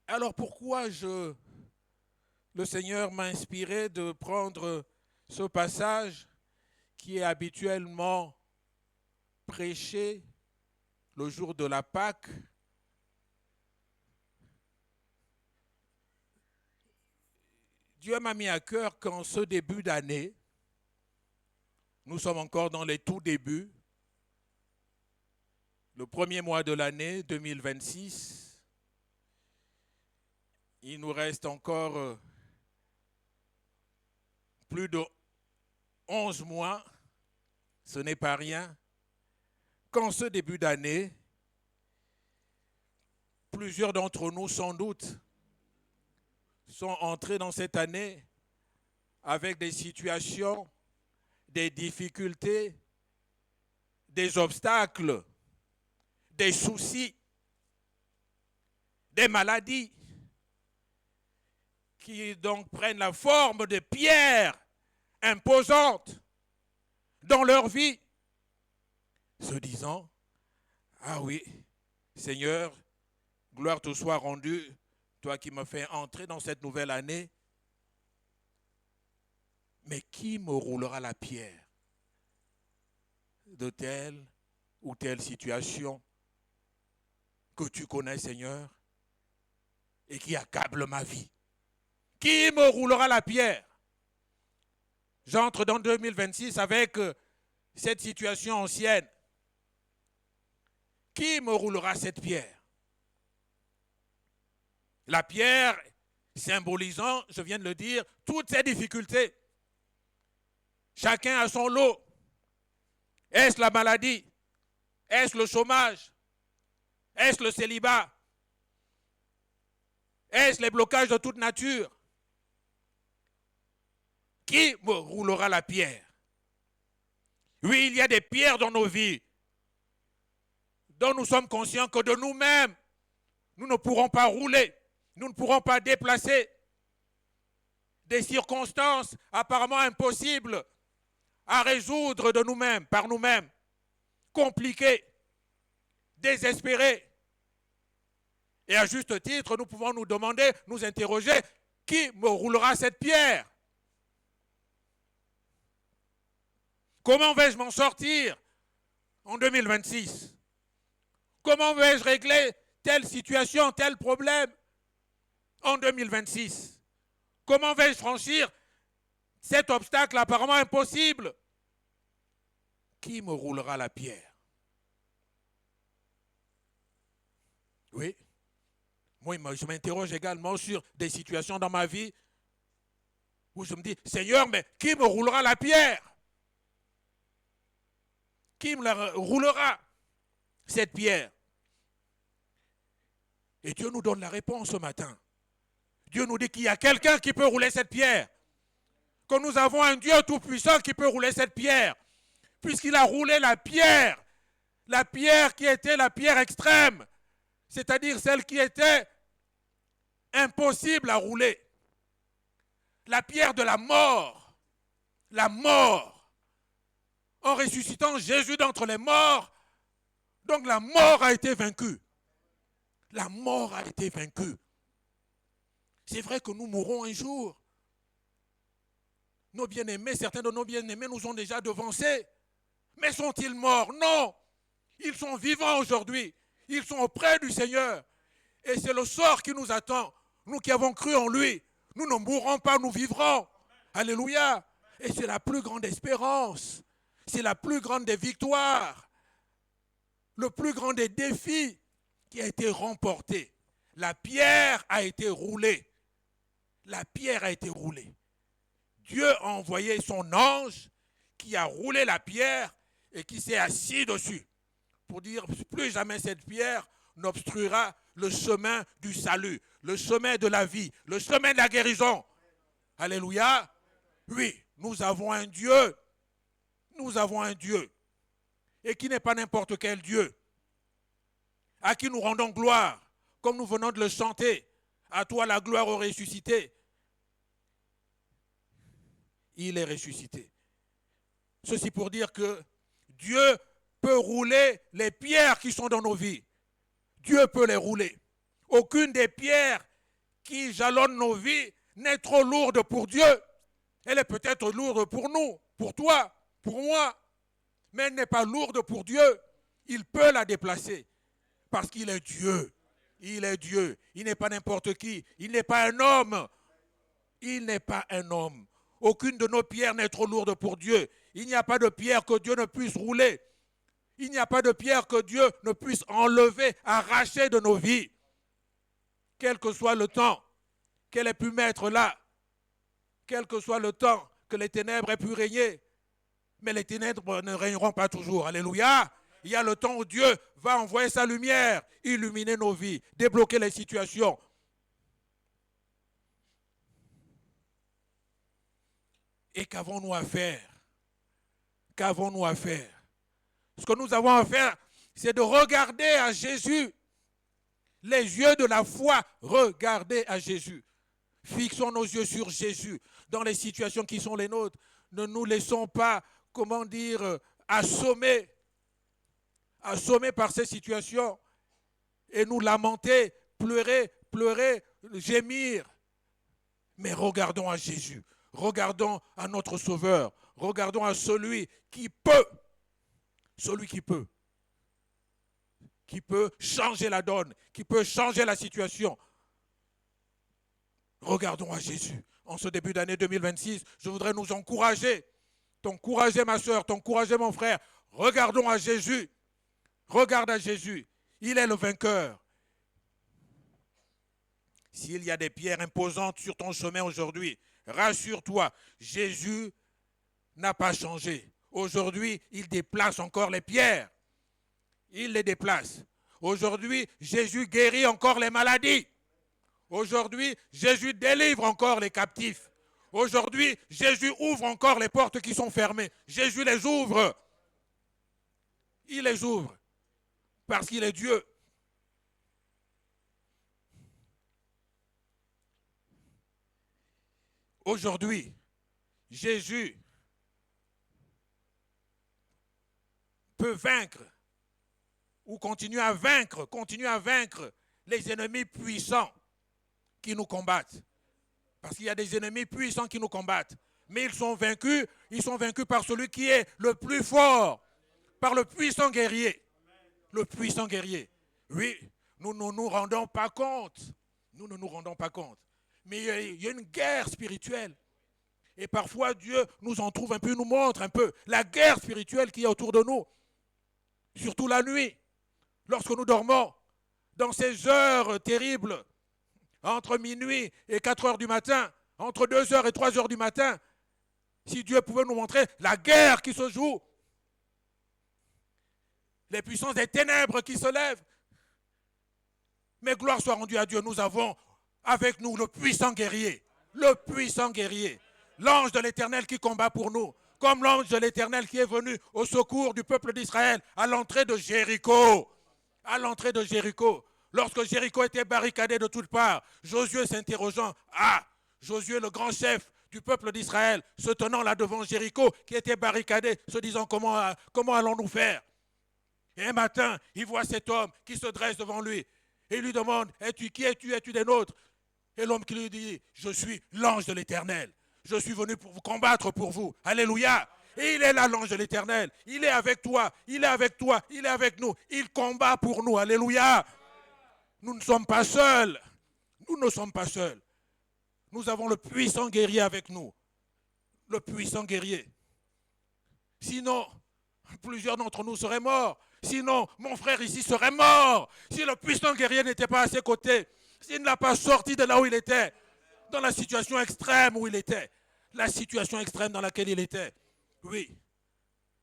Alors pourquoi le Seigneur m'a inspiré de prendre ce passage qui est habituellement prêché le jour de la Pâque? Dieu m'a mis à cœur qu'en ce début d'année, nous sommes encore dans les tout débuts, le premier mois de l'année 2026, il nous reste encore plus de 11 mois, ce n'est pas rien, qu'en ce début d'année, plusieurs d'entre nous sans doute sont entrés dans cette année avec des situations, des difficultés, des obstacles, des soucis, des maladies qui donc prennent la forme de pierres imposantes dans leur vie, se disant, ah oui, Seigneur, gloire te soit rendue, toi qui me fais entrer dans cette nouvelle année, mais qui me roulera la pierre de telle ou telle situation que tu connais, Seigneur, et qui accable ma vie? Qui me roulera la pierre? J'entre dans 2026 avec cette situation ancienne. Qui me roulera cette pierre? La pierre symbolisant, je viens de le dire, toutes ces difficultés. Chacun a son lot. Est-ce la maladie? Est-ce le chômage? Est-ce le célibat? Est-ce les blocages de toute nature? Qui me roulera la pierre? Oui, il y a des pierres dans nos vies dont nous sommes conscients que de nous-mêmes, nous ne pourrons pas rouler, nous ne pourrons pas déplacer. Des circonstances apparemment impossibles à résoudre de nous-mêmes, par nous-mêmes, compliquées, désespérées. Et à juste titre, nous pouvons nous demander, nous interroger, qui me roulera cette pierre? Comment vais-je m'en sortir en 2026? Comment vais-je régler telle situation, tel problème en 2026? Comment vais-je franchir cet obstacle apparemment impossible? Qui me roulera la pierre? Oui. Moi, je m'interroge également sur des situations dans ma vie où je me dis, Seigneur, mais qui me roulera la pierre? Qui me la roulera, cette pierre? Et Dieu nous donne la réponse ce matin. Dieu nous dit qu'il y a quelqu'un qui peut rouler cette pierre. Que nous avons un Dieu tout-puissant qui peut rouler cette pierre. Puisqu'il a roulé la pierre qui était la pierre extrême, c'est-à-dire celle qui était impossible à rouler. La pierre de la mort. La mort. En ressuscitant Jésus d'entre les morts, donc la mort a été vaincue. La mort a été vaincue. C'est vrai que nous mourrons un jour. Nos bien-aimés, certains de nos bien-aimés nous ont déjà devancés. Mais sont-ils morts? Non. Ils sont vivants aujourd'hui. Ils sont auprès du Seigneur. Et c'est le sort qui nous attend. Nous qui avons cru en lui, nous ne mourrons pas, nous vivrons. Alléluia. Et c'est la plus grande espérance. C'est la plus grande des victoires. Le plus grand des défis qui a été remporté. La pierre a été roulée. La pierre a été roulée. Dieu a envoyé son ange qui a roulé la pierre et qui s'est assis dessus pour dire plus jamais cette pierre n'obstruera le chemin du salut, le chemin de la vie, le chemin de la guérison. Alléluia. Oui, nous avons un Dieu. Nous avons un Dieu. Et qui n'est pas n'importe quel Dieu. À qui nous rendons gloire, comme nous venons de le chanter. À toi la gloire au ressuscité. Il est ressuscité. Ceci pour dire que Dieu peut rouler les pierres qui sont dans nos vies. Dieu peut les rouler. Aucune des pierres qui jalonnent nos vies n'est trop lourde pour Dieu. Elle est peut-être lourde pour nous, pour toi, pour moi, mais elle n'est pas lourde pour Dieu. Il peut la déplacer parce qu'il est Dieu. Il est Dieu. Il n'est pas n'importe qui. Il n'est pas un homme. Il n'est pas un homme. Aucune de nos pierres n'est trop lourde pour Dieu. Il n'y a pas de pierre que Dieu ne puisse rouler. Il n'y a pas de pierre que Dieu ne puisse enlever, arracher de nos vies. Quel que soit le temps qu'elle ait pu mettre là, quel que soit le temps que les ténèbres aient pu régner, mais les ténèbres ne régneront pas toujours. Alléluia. Il y a le temps où Dieu va envoyer sa lumière, illuminer nos vies, débloquer les situations. Et qu'avons-nous à faire? Qu'avons-nous à faire? Ce que nous avons à faire, c'est de regarder à Jésus. Les yeux de la foi, regardez à Jésus. Fixons nos yeux sur Jésus dans les situations qui sont les nôtres. Ne nous laissons pas, assommer par ces situations et nous lamenter, pleurer, gémir. Mais regardons à Jésus. Regardons à notre Sauveur. Regardons à celui qui peut changer la donne, qui peut changer la situation. Regardons à Jésus. En ce début d'année 2026, je voudrais nous encourager. T'encourager ma soeur, t'encourager mon frère. Regardons à Jésus. Regarde à Jésus. Il est le vainqueur. S'il y a des pierres imposantes sur ton chemin aujourd'hui, rassure-toi, Jésus n'a pas changé. Aujourd'hui, il déplace encore les pierres. Il les déplace. Aujourd'hui, Jésus guérit encore les maladies. Aujourd'hui, Jésus délivre encore les captifs. Aujourd'hui, Jésus ouvre encore les portes qui sont fermées. Jésus les ouvre. Il les ouvre parce qu'il est Dieu. Aujourd'hui, Jésus peut vaincre ou continuer à vaincre les ennemis puissants qui nous combattent. Parce qu'il y a des ennemis puissants qui nous combattent. Mais ils sont vaincus par celui qui est le plus fort, par le puissant guerrier. Le puissant guerrier. Oui, nous ne nous rendons pas compte. Nous ne nous rendons pas compte. Mais il y a une guerre spirituelle. Et parfois, Dieu nous en trouve un peu, nous montre un peu la guerre spirituelle qui est autour de nous. Surtout la nuit, lorsque nous dormons, dans ces heures terribles, entre minuit et 4 heures du matin, entre 2 heures et 3 heures du matin, si Dieu pouvait nous montrer la guerre qui se joue, les puissances des ténèbres qui se lèvent. Mais gloire soit rendue à Dieu, nous avons avec nous le puissant guerrier, l'ange de l'Éternel qui combat pour nous, comme l'ange de l'Éternel qui est venu au secours du peuple d'Israël à l'entrée de Jéricho. À l'entrée de Jéricho. Lorsque Jéricho était barricadé de toutes parts, Josué s'interrogeant, Josué le grand chef du peuple d'Israël, se tenant là devant Jéricho, qui était barricadé, se disant comment allons-nous faire? Et un matin, il voit cet homme qui se dresse devant lui et il lui demande, qui es-tu? Es-tu des nôtres? Et l'homme qui lui dit, je suis l'ange de l'Éternel. Je suis venu pour vous combattre pour vous. Alléluia. Et il est là, l'ange de l'Éternel. Il est avec toi, il est avec toi, il est avec nous. Il combat pour nous. Alléluia. Nous ne sommes pas seuls. Nous ne sommes pas seuls. Nous avons le puissant guerrier avec nous. Le puissant guerrier. Sinon, plusieurs d'entre nous seraient morts. Sinon, mon frère ici serait mort. Si le puissant guerrier n'était pas à ses côtés, s'il ne l'a pas sorti de là où il était, dans la situation extrême où il était, la situation extrême dans laquelle il était. Oui.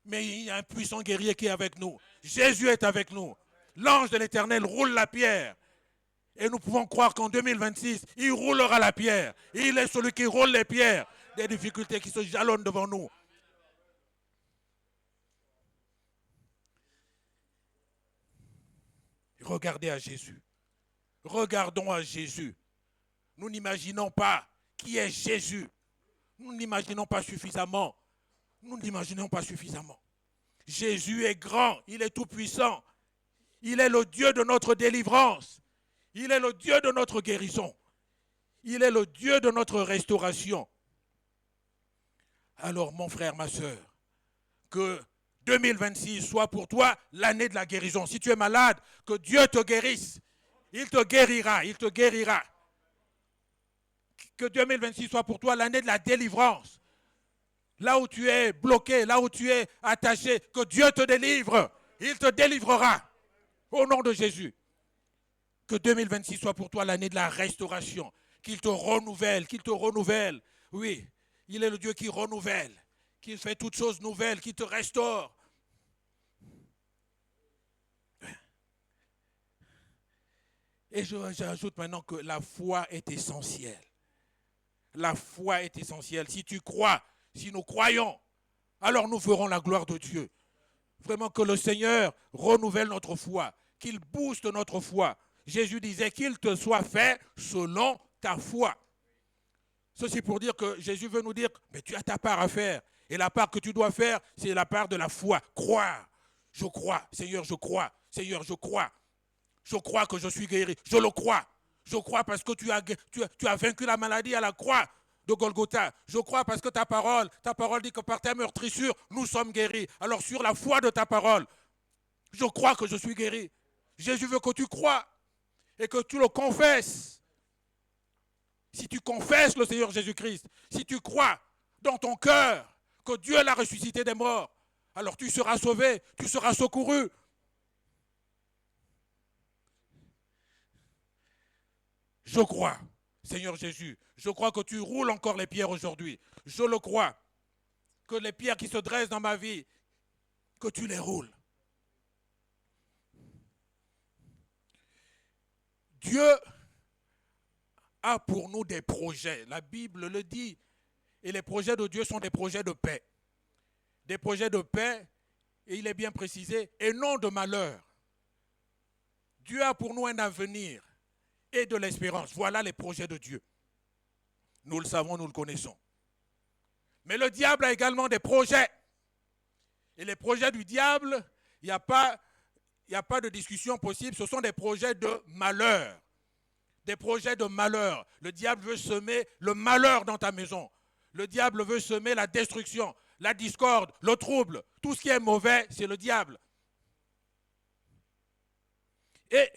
Mais il y a un puissant guerrier qui est avec nous. Jésus est avec nous. L'ange de l'Éternel roule la pierre. Et nous pouvons croire qu'en 2026, il roulera la pierre. Il est celui qui roule les pierres des difficultés qui se jalonnent devant nous. Regardez à Jésus. Regardons à Jésus. Nous n'imaginons pas qui est Jésus. Nous n'imaginons pas suffisamment. Nous n'imaginons pas suffisamment. Jésus est grand, il est tout puissant. Il est le Dieu de notre délivrance. Il est le Dieu de notre guérison. Il est le Dieu de notre restauration. Alors mon frère, ma soeur, que 2026 soit pour toi l'année de la guérison. Si tu es malade, que Dieu te guérisse. Il te guérira, il te guérira. Que 2026 soit pour toi l'année de la délivrance. Là où tu es bloqué, là où tu es attaché, que Dieu te délivre. Il te délivrera. Au nom de Jésus. Que 2026 soit pour toi l'année de la restauration. Qu'il te renouvelle, qu'il te renouvelle. Oui, il est le Dieu qui renouvelle, qui fait toutes choses nouvelles, qui te restaure. Et j'ajoute maintenant que la foi est essentielle. La foi est essentielle. Si tu crois, si nous croyons, alors nous ferons la gloire de Dieu. Vraiment que le Seigneur renouvelle notre foi, qu'il booste notre foi. Jésus disait qu'il te soit fait selon ta foi. Ceci pour dire que Jésus veut nous dire, mais tu as ta part à faire. Et la part que tu dois faire, c'est la part de la foi. Croire. Je crois. Seigneur, je crois. Seigneur, je crois. Je crois que je suis guéri. Je le crois. Je crois parce que tu as vaincu la maladie à la croix de Golgotha. Je crois parce que ta parole dit que par ta meurtrissure, nous sommes guéris. Alors sur la foi de ta parole, je crois que je suis guéri. Jésus veut que tu crois et que tu le confesses. Si tu confesses le Seigneur Jésus-Christ, si tu crois dans ton cœur que Dieu l'a ressuscité des morts, alors tu seras sauvé, tu seras secouru. Je crois, Seigneur Jésus, je crois que tu roules encore les pierres aujourd'hui. Je le crois, que les pierres qui se dressent dans ma vie, que tu les roules. Dieu a pour nous des projets. La Bible le dit. Et les projets de Dieu sont des projets de paix. Des projets de paix, et il est bien précisé, et non de malheur. Dieu a pour nous un avenir et de l'espérance. Voilà les projets de Dieu. Nous le savons, nous le connaissons. Mais le diable a également des projets. Et les projets du diable, il n'y a pas de discussion possible. Ce sont des projets de malheur. Des projets de malheur. Le diable veut semer le malheur dans ta maison. Le diable veut semer la destruction, la discorde, le trouble. Tout ce qui est mauvais, c'est le diable. Et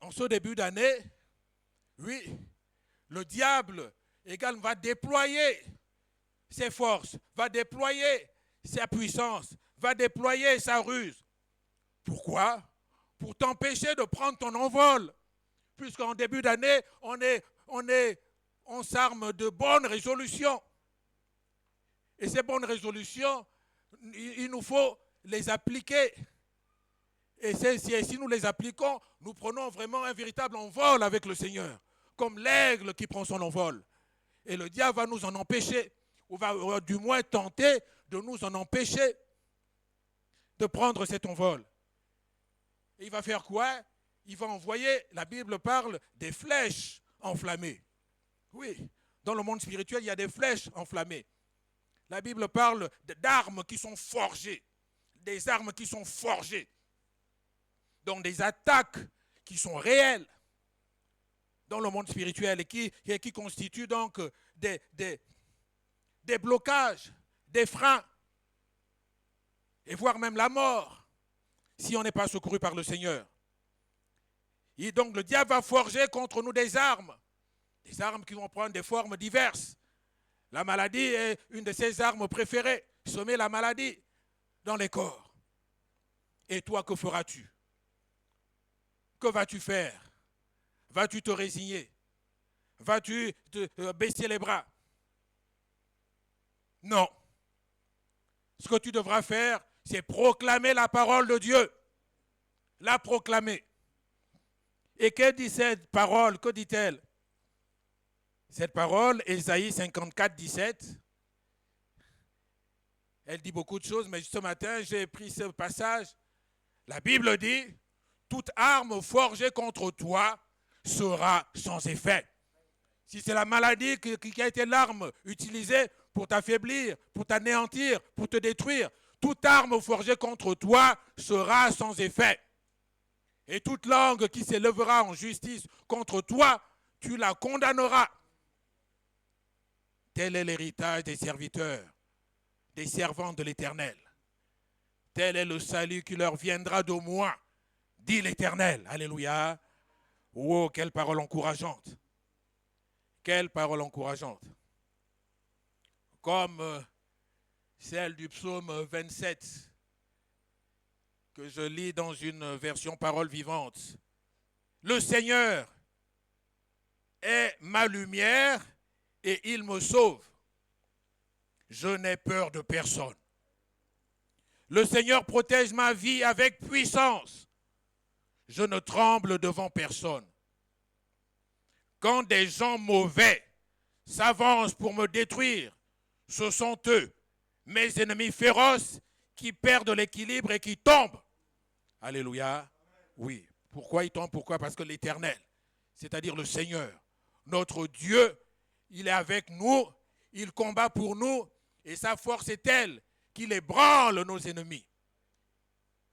en ce début d'année, oui, le diable également va déployer ses forces, va déployer sa puissance, va déployer sa ruse. Pourquoi? Pour t'empêcher de prendre ton envol. Puisqu'en début d'année, on s'arme de bonnes résolutions. Et ces bonnes résolutions, il nous faut les appliquer. Et si nous les appliquons, nous prenons vraiment un véritable envol avec le Seigneur, comme l'aigle qui prend son envol. Et le diable va nous en empêcher, ou va du moins tenter de nous en empêcher de prendre cet envol. Et il va faire quoi? Il va envoyer, la Bible parle des flèches enflammées. Oui, dans le monde spirituel, il y a des flèches enflammées. La Bible parle d'armes qui sont forgées, des armes qui sont forgées. Donc des attaques qui sont réelles dans le monde spirituel et qui constituent donc des blocages, des freins, et voire même la mort, si on n'est pas secouru par le Seigneur. Et donc le diable va forger contre nous des armes qui vont prendre des formes diverses. La maladie est une de ses armes préférées, semer la maladie dans les corps. Et toi, que feras-tu? Que vas-tu faire? Vas-tu te résigner? Vas-tu te baisser les bras? Non. Ce que tu devras faire, c'est proclamer la parole de Dieu. La proclamer. Et que dit cette parole? Que dit-elle? Cette parole, Ésaïe 54, 17, elle dit beaucoup de choses, mais ce matin, j'ai pris ce passage. La Bible dit, toute arme forgée contre toi sera sans effet. Si c'est la maladie qui a été l'arme utilisée pour t'affaiblir, pour t'anéantir, pour te détruire, toute arme forgée contre toi sera sans effet. Et toute langue qui s'élèvera en justice contre toi, tu la condamneras. Tel est l'héritage des serviteurs, des servants de l'Éternel. Tel est le salut qui leur viendra de moi, dit l'Éternel. Alléluia. Oh, quelle parole encourageante. Quelle parole encourageante. Comme celle du psaume 27, que je lis dans une version parole vivante. Le Seigneur est ma lumière et il me sauve. Je n'ai peur de personne. Le Seigneur protège ma vie avec puissance. Je ne tremble devant personne. Quand des gens mauvais s'avancent pour me détruire, ce sont eux, mes ennemis féroces, qui perdent l'équilibre et qui tombent. Alléluia. Oui. Pourquoi ils tombent? Pourquoi? Parce que l'Éternel, c'est-à-dire le Seigneur, notre Dieu, il est avec nous, il combat pour nous, et sa force est telle qu'il ébranle nos ennemis.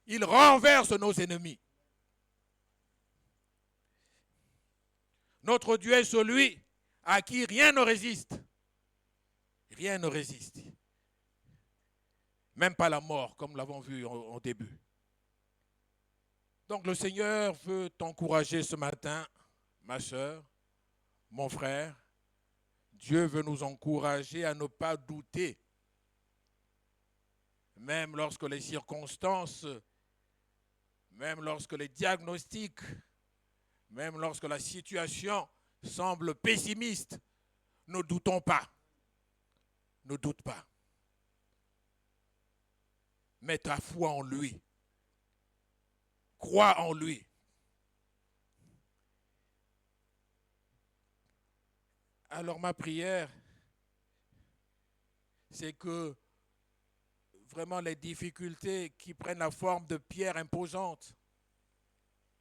Il renverse nos ennemis. Notre Dieu est celui à qui rien ne résiste. Rien ne résiste. Même pas la mort, comme nous l'avons vu au début. Donc le Seigneur veut t'encourager ce matin, ma soeur, mon frère. Dieu veut nous encourager à ne pas douter. Même lorsque les circonstances, même lorsque les diagnostics, même lorsque la situation semble pessimiste, ne doutons pas. Ne doute pas. Mets ta foi en lui. Crois en lui. Alors ma prière, c'est que vraiment les difficultés qui prennent la forme de pierres imposantes,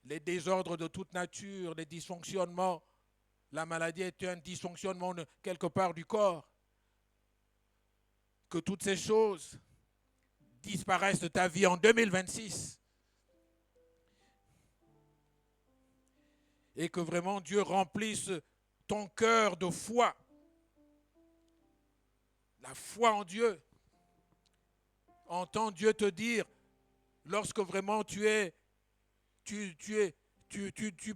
les désordres de toute nature, les dysfonctionnements, la maladie est un dysfonctionnement quelque part du corps, que toutes ces choses disparaissent de ta vie en 2026 et que vraiment Dieu remplisse ton cœur de foi, la foi en Dieu. Entends Dieu te dire, lorsque vraiment tu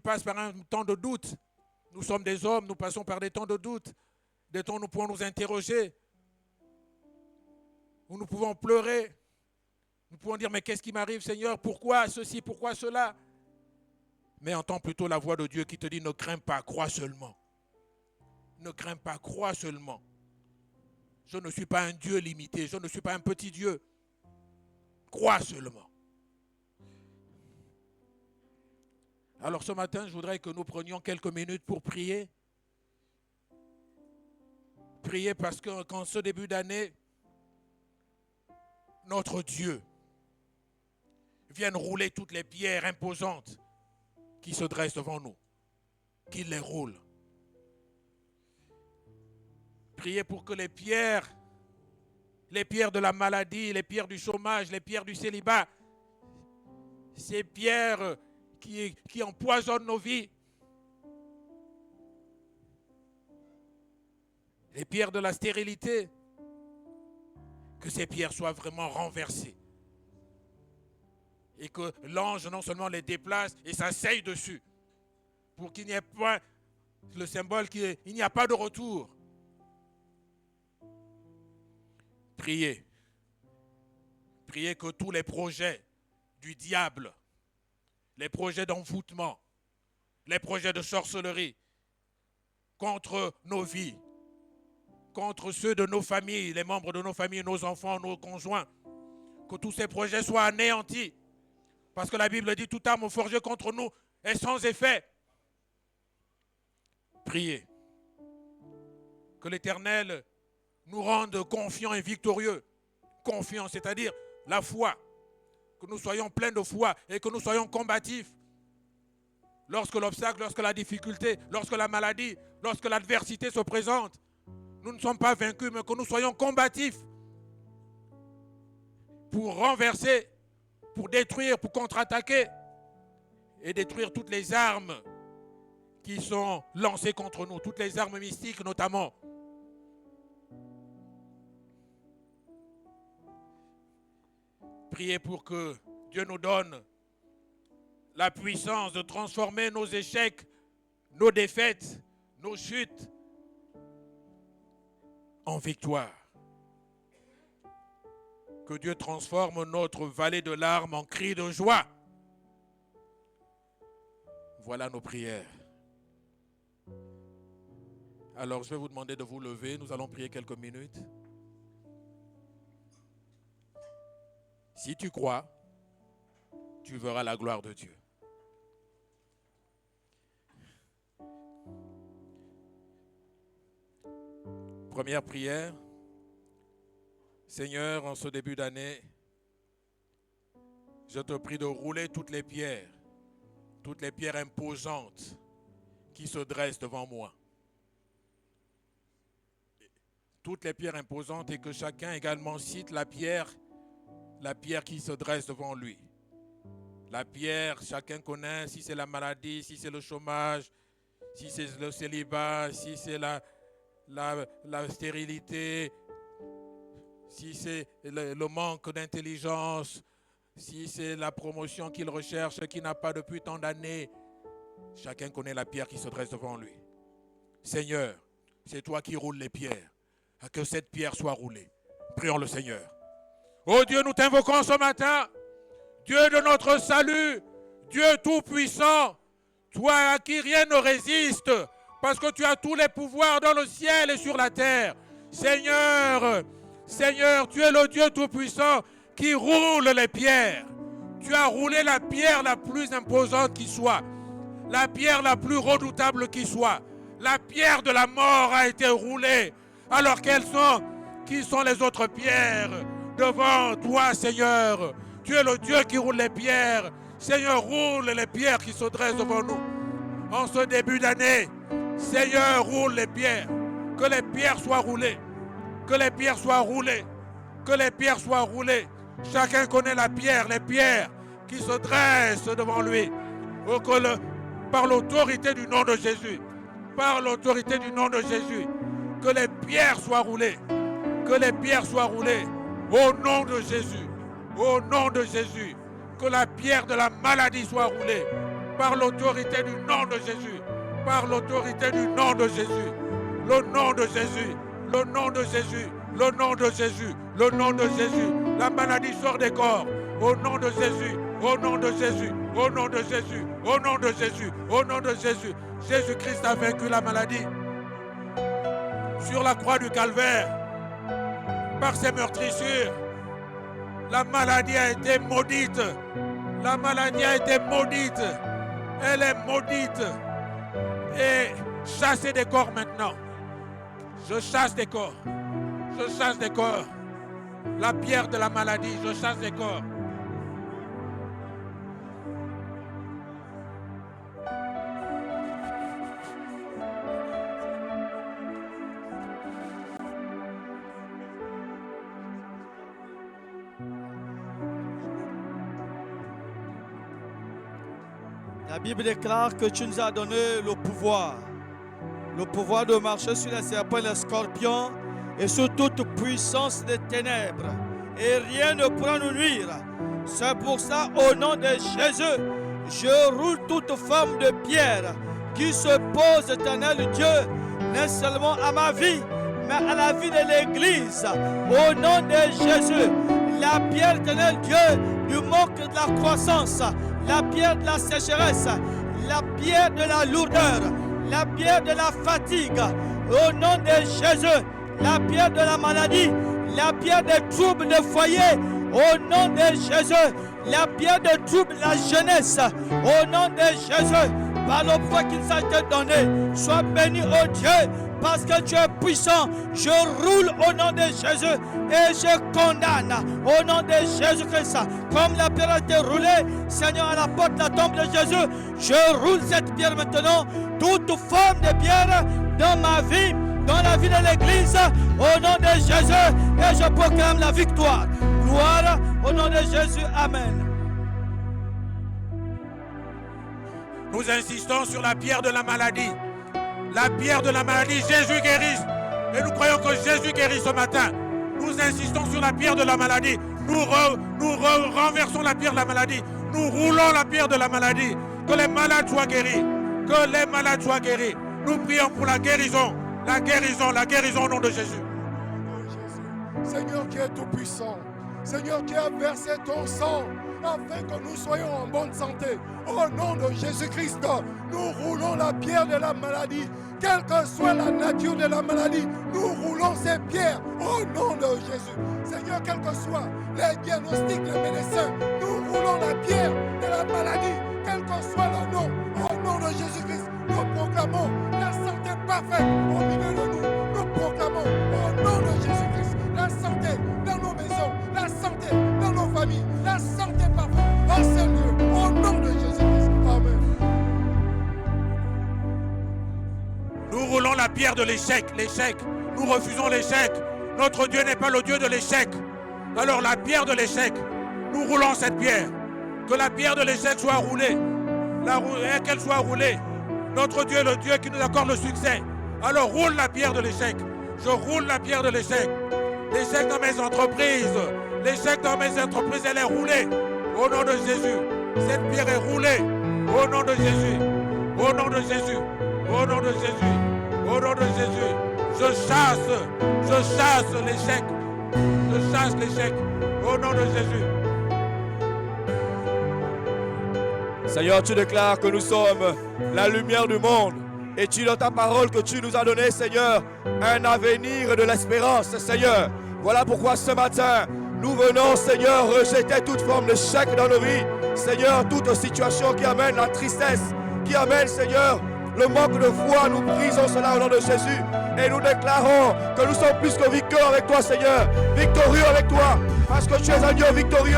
passes par un temps de doute. Nous sommes des hommes, nous passons par des temps de doute, des temps où nous pouvons nous interroger, où nous pouvons pleurer, nous pouvons dire, mais qu'est-ce qui m'arrive, Seigneur? Pourquoi ceci, pourquoi cela? Mais entends plutôt la voix de Dieu qui te dit, ne crains pas, crois seulement. Ne crains pas, crois seulement. Je ne suis pas un Dieu limité, je ne suis pas un petit Dieu. Crois seulement. Alors ce matin, je voudrais que nous prenions quelques minutes pour prier. Prier parce qu'en ce début d'année, notre Dieu vienne rouler toutes les pierres imposantes qui se dressent devant nous. Qu'il les roule. Priez pour que les pierres de la maladie, les pierres du chômage, les pierres du célibat, ces pierres qui empoisonnent nos vies, les pierres de la stérilité, que ces pierres soient vraiment renversées. Et que l'ange non seulement les déplace et s'asseye dessus, pour qu'il n'y ait pas le symbole qu'il n'y a pas de retour. Priez. Priez que tous les projets du diable, les projets d'envoûtement, les projets de sorcellerie contre nos vies, contre ceux de nos familles, les membres de nos familles, nos enfants, nos conjoints, que tous ces projets soient anéantis. Parce que la Bible dit, toute arme forgée contre nous est sans effet. Priez. Que l'Éternel nous rende confiants et victorieux. Confiants, c'est-à-dire la foi. Que nous soyons pleins de foi et que nous soyons combatifs. Lorsque l'obstacle, lorsque la difficulté, lorsque la maladie, lorsque l'adversité se présente, nous ne sommes pas vaincus, mais que nous soyons combatifs pour renverser, pour détruire, pour contre-attaquer et détruire toutes les armes qui sont lancées contre nous, toutes les armes mystiques notamment. Priez pour que Dieu nous donne la puissance de transformer nos échecs, nos défaites, nos chutes en victoire. Que Dieu transforme notre vallée de larmes en cri de joie. Voilà nos prières. Alors je vais vous demander de vous lever, nous allons prier quelques minutes. Si tu crois, tu verras la gloire de Dieu. Première prière. Seigneur, en ce début d'année, je te prie de rouler toutes les pierres imposantes qui se dressent devant moi. Toutes les pierres imposantes et que chacun également cite la pierre qui se dresse devant lui. La pierre, chacun connaît, si c'est la maladie, si c'est le chômage, si c'est le célibat, si c'est la stérilité, si c'est le manque d'intelligence, si c'est la promotion qu'il recherche, qu'il n'a pas depuis tant d'années. Chacun connaît la pierre qui se dresse devant lui. Seigneur, c'est toi qui roules les pierres. Que cette pierre soit roulée. Prions le Seigneur. Oh Dieu, nous t'invoquons ce matin. Dieu de notre salut, Dieu tout-puissant, toi à qui rien ne résiste, parce que tu as tous les pouvoirs dans le ciel et sur la terre. Seigneur, tu es le Dieu tout-puissant qui roule les pierres. Tu as roulé la pierre la plus imposante qui soit, la pierre la plus redoutable qui soit. La pierre de la mort a été roulée. Alors qui sont les autres pierres devant toi, Seigneur? Tu es le Dieu qui roule les pierres. Seigneur, roule les pierres qui se dressent devant nous. En ce début d'année, Seigneur, roule les pierres. Que les pierres soient roulées. Que les pierres soient roulées. Que les pierres soient roulées. Chacun connaît les pierres qui se dressent devant lui. Oh, par l'autorité du nom de Jésus. Par l'autorité du nom de Jésus. Que les pierres soient roulées. Que les pierres soient roulées. Au nom de Jésus. Au nom de Jésus. Que la pierre de la maladie soit roulée. Par l'autorité du nom de Jésus. Par l'autorité du nom de Jésus. Le nom de Jésus. Le nom de Jésus. Le nom de Jésus. Le nom de Jésus. La maladie sort des corps. Au nom de Jésus. Au nom de Jésus. Au nom de Jésus. Au nom de Jésus. Au nom de Jésus. Jésus-Christ a vaincu la maladie. Sur la croix du Calvaire, par ses meurtrissures, la maladie a été maudite. La maladie a été maudite. Elle est maudite. Et chassez des corps maintenant. Je chasse des corps. Je chasse des corps. La pierre de la maladie, je chasse des corps. La Bible déclare que tu nous as donné le pouvoir de marcher sur les serpents et les scorpions et sur toute puissance des ténèbres. Et rien ne pourra nous nuire. C'est pour ça, au nom de Jésus, je roule toute forme de pierre qui se pose, éternel Dieu, non seulement à ma vie, mais à la vie de l'Église. Au nom de Jésus, la pierre, éternel Dieu, du manque de la croissance, la pierre de la sécheresse, la pierre de la lourdeur, la pierre de la fatigue, au nom de Jésus, la pierre de la maladie, la pierre des troubles de foyer, au nom de Jésus, la pierre des troubles de la jeunesse, au nom de Jésus, par le pouvoir qui nous a été donné. Sois béni, oh Dieu, parce que tu es puissant. Je roule au nom de Jésus et je condamne au nom de Jésus-Christ. Comme la pierre a été roulée, Seigneur, à la porte de la tombe de Jésus, je roule cette pierre maintenant. Toute forme de pierre dans ma vie, dans la vie de l'Église, au nom de Jésus, et je proclame la victoire. Gloire au nom de Jésus. Amen. Nous insistons sur la pierre de la maladie. La pierre de la maladie, Jésus guérit. Et nous croyons que Jésus guérit ce matin. Nous insistons sur la pierre de la maladie. Nous renversons la pierre de la maladie. Nous roulons la pierre de la maladie. Que les malades soient guéris. Que les malades soient guéris. Nous prions pour la guérison. La guérison au nom de Jésus. Seigneur qui est tout puissant. Seigneur qui a versé ton sang afin que nous soyons en bonne santé. Au nom de Jésus-Christ, nous roulons la pierre de la maladie. Quelle que soit la nature de la maladie, nous roulons ces pierres au nom de Jésus. Seigneur, quels que soient les diagnostics, les médecins, nous roulons la pierre de la maladie. Quel que soit le nom, au nom de Jésus-Christ, nous proclamons la santé parfaite au milieu de nous. Nous proclamons au nom de Jésus-Christ la santé dans nos maisons, la santé dans nos familles, la santé parfaite en ce lieu, au nom de Jésus-Christ. Amen. Nous roulons la pierre de l'échec. Nous refusons l'échec. Notre Dieu n'est pas le Dieu de l'échec. Alors la pierre de l'échec, nous roulons cette pierre. Que la pierre de l'échec soit roulée. Qu'elle soit roulée. Notre Dieu est le Dieu qui nous accorde le succès. Alors roule la pierre de l'échec. Je roule la pierre de l'échec. L'échec dans mes entreprises. L'échec dans mes entreprises, elle est roulée. Au nom de Jésus. Cette pierre est roulée. Au nom de Jésus. Au nom de Jésus. Au nom de Jésus. Au nom de Jésus. Je chasse l'échec. Je chasse l'échec. Au nom de Jésus. Seigneur, tu déclares que nous sommes la lumière du monde. Et tu, dans ta parole que tu nous as donnée, Seigneur, un avenir et de l'espérance, Seigneur. Voilà pourquoi ce matin, nous venons, Seigneur, rejeter toute forme d'échec dans nos vies. Seigneur, toute situation qui amène la tristesse, qui amène, Seigneur, le manque de foi, nous brisons cela au nom de Jésus. Et nous déclarons que nous sommes plus que vainqueurs avec toi, Seigneur. Victorieux avec toi. Parce que tu es un Dieu victorieux.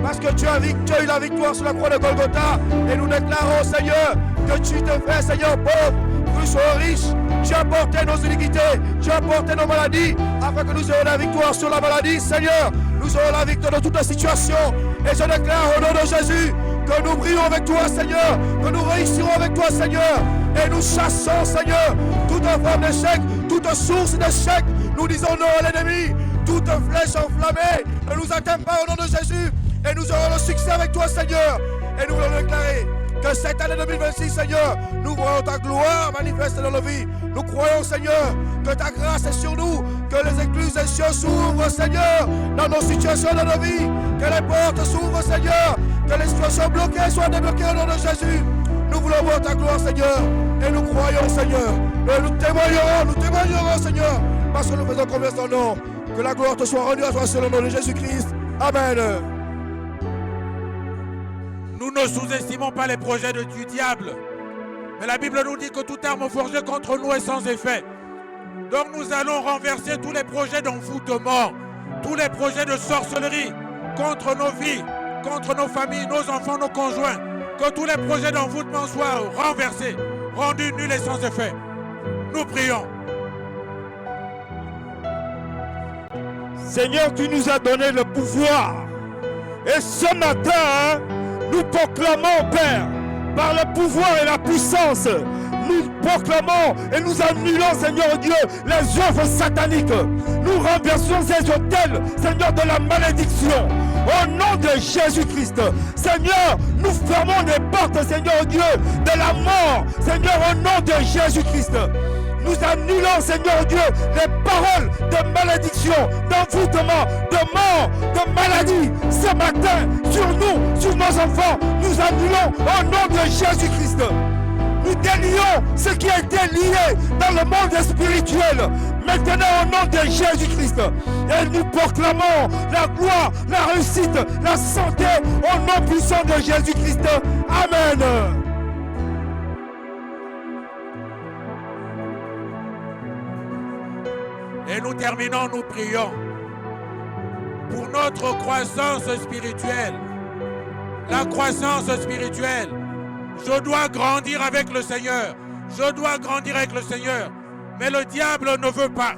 Parce que tu as eu la victoire sur la croix de Golgotha. Et nous déclarons, Seigneur, que tu te fais, Seigneur, pauvre, que nous soyons riches. Tu as porté nos iniquités. Tu as porté nos maladies. Afin que nous ayons la victoire sur la maladie, Seigneur. Nous aurons la victoire dans toute la situation. Et je déclare au nom de Jésus que nous brillons avec toi, Seigneur. Que nous réussirons avec toi, Seigneur. Et nous chassons, Seigneur, toute forme d'échec, toute source d'échec. Nous disons non à l'ennemi. Toute flèche enflammée ne nous atteint pas au nom de Jésus. Et nous aurons le succès avec toi, Seigneur. Et nous voulons déclarer que cette année 2026, Seigneur, nous voyons ta gloire manifester dans nos vies. Nous croyons, Seigneur, que ta grâce est sur nous, que les écluses des cieux s'ouvrent, Seigneur, dans nos situations, dans nos vies, que les portes s'ouvrent, Seigneur, que les situations bloquées soient débloquées au nom de Jésus. Nous voulons voir ta gloire, Seigneur, et nous croyons, Seigneur, et nous témoignerons, Seigneur, parce que nous faisons confiance en nom. Que la gloire te soit rendue à toi selon le nom de Jésus-Christ. Amen. Nous ne sous-estimons pas les projets du diable. Mais la Bible nous dit que toute arme forgée contre nous est sans effet. Donc nous allons renverser tous les projets d'envoûtement, tous les projets de sorcellerie contre nos vies, contre nos familles, nos enfants, nos conjoints. Que tous les projets d'envoûtement soient renversés, rendus nuls et sans effet. Nous prions. Seigneur, tu nous as donné le pouvoir. Et ce matin, nous proclamons, Père, par le pouvoir et la puissance, nous proclamons et nous annulons, Seigneur Dieu, les œuvres sataniques. Nous renversons ces hôtels, Seigneur, de la malédiction. Au nom de Jésus-Christ, Seigneur, nous fermons les portes, Seigneur Dieu, de la mort. Seigneur, au nom de Jésus-Christ. Nous annulons, Seigneur Dieu, les paroles de malédiction, d'envoûtement, de mort, de maladie. Ce matin, sur nous, sur nos enfants, nous annulons au nom de Jésus-Christ. Nous délions ce qui a été lié dans le monde spirituel. Maintenant, au nom de Jésus-Christ. Et nous proclamons la gloire, la réussite, la santé au nom puissant de Jésus-Christ. Amen. Et nous terminons, nous prions pour notre croissance spirituelle. La croissance spirituelle. Je dois grandir avec le Seigneur. Je dois grandir avec le Seigneur. Mais le diable ne veut pas.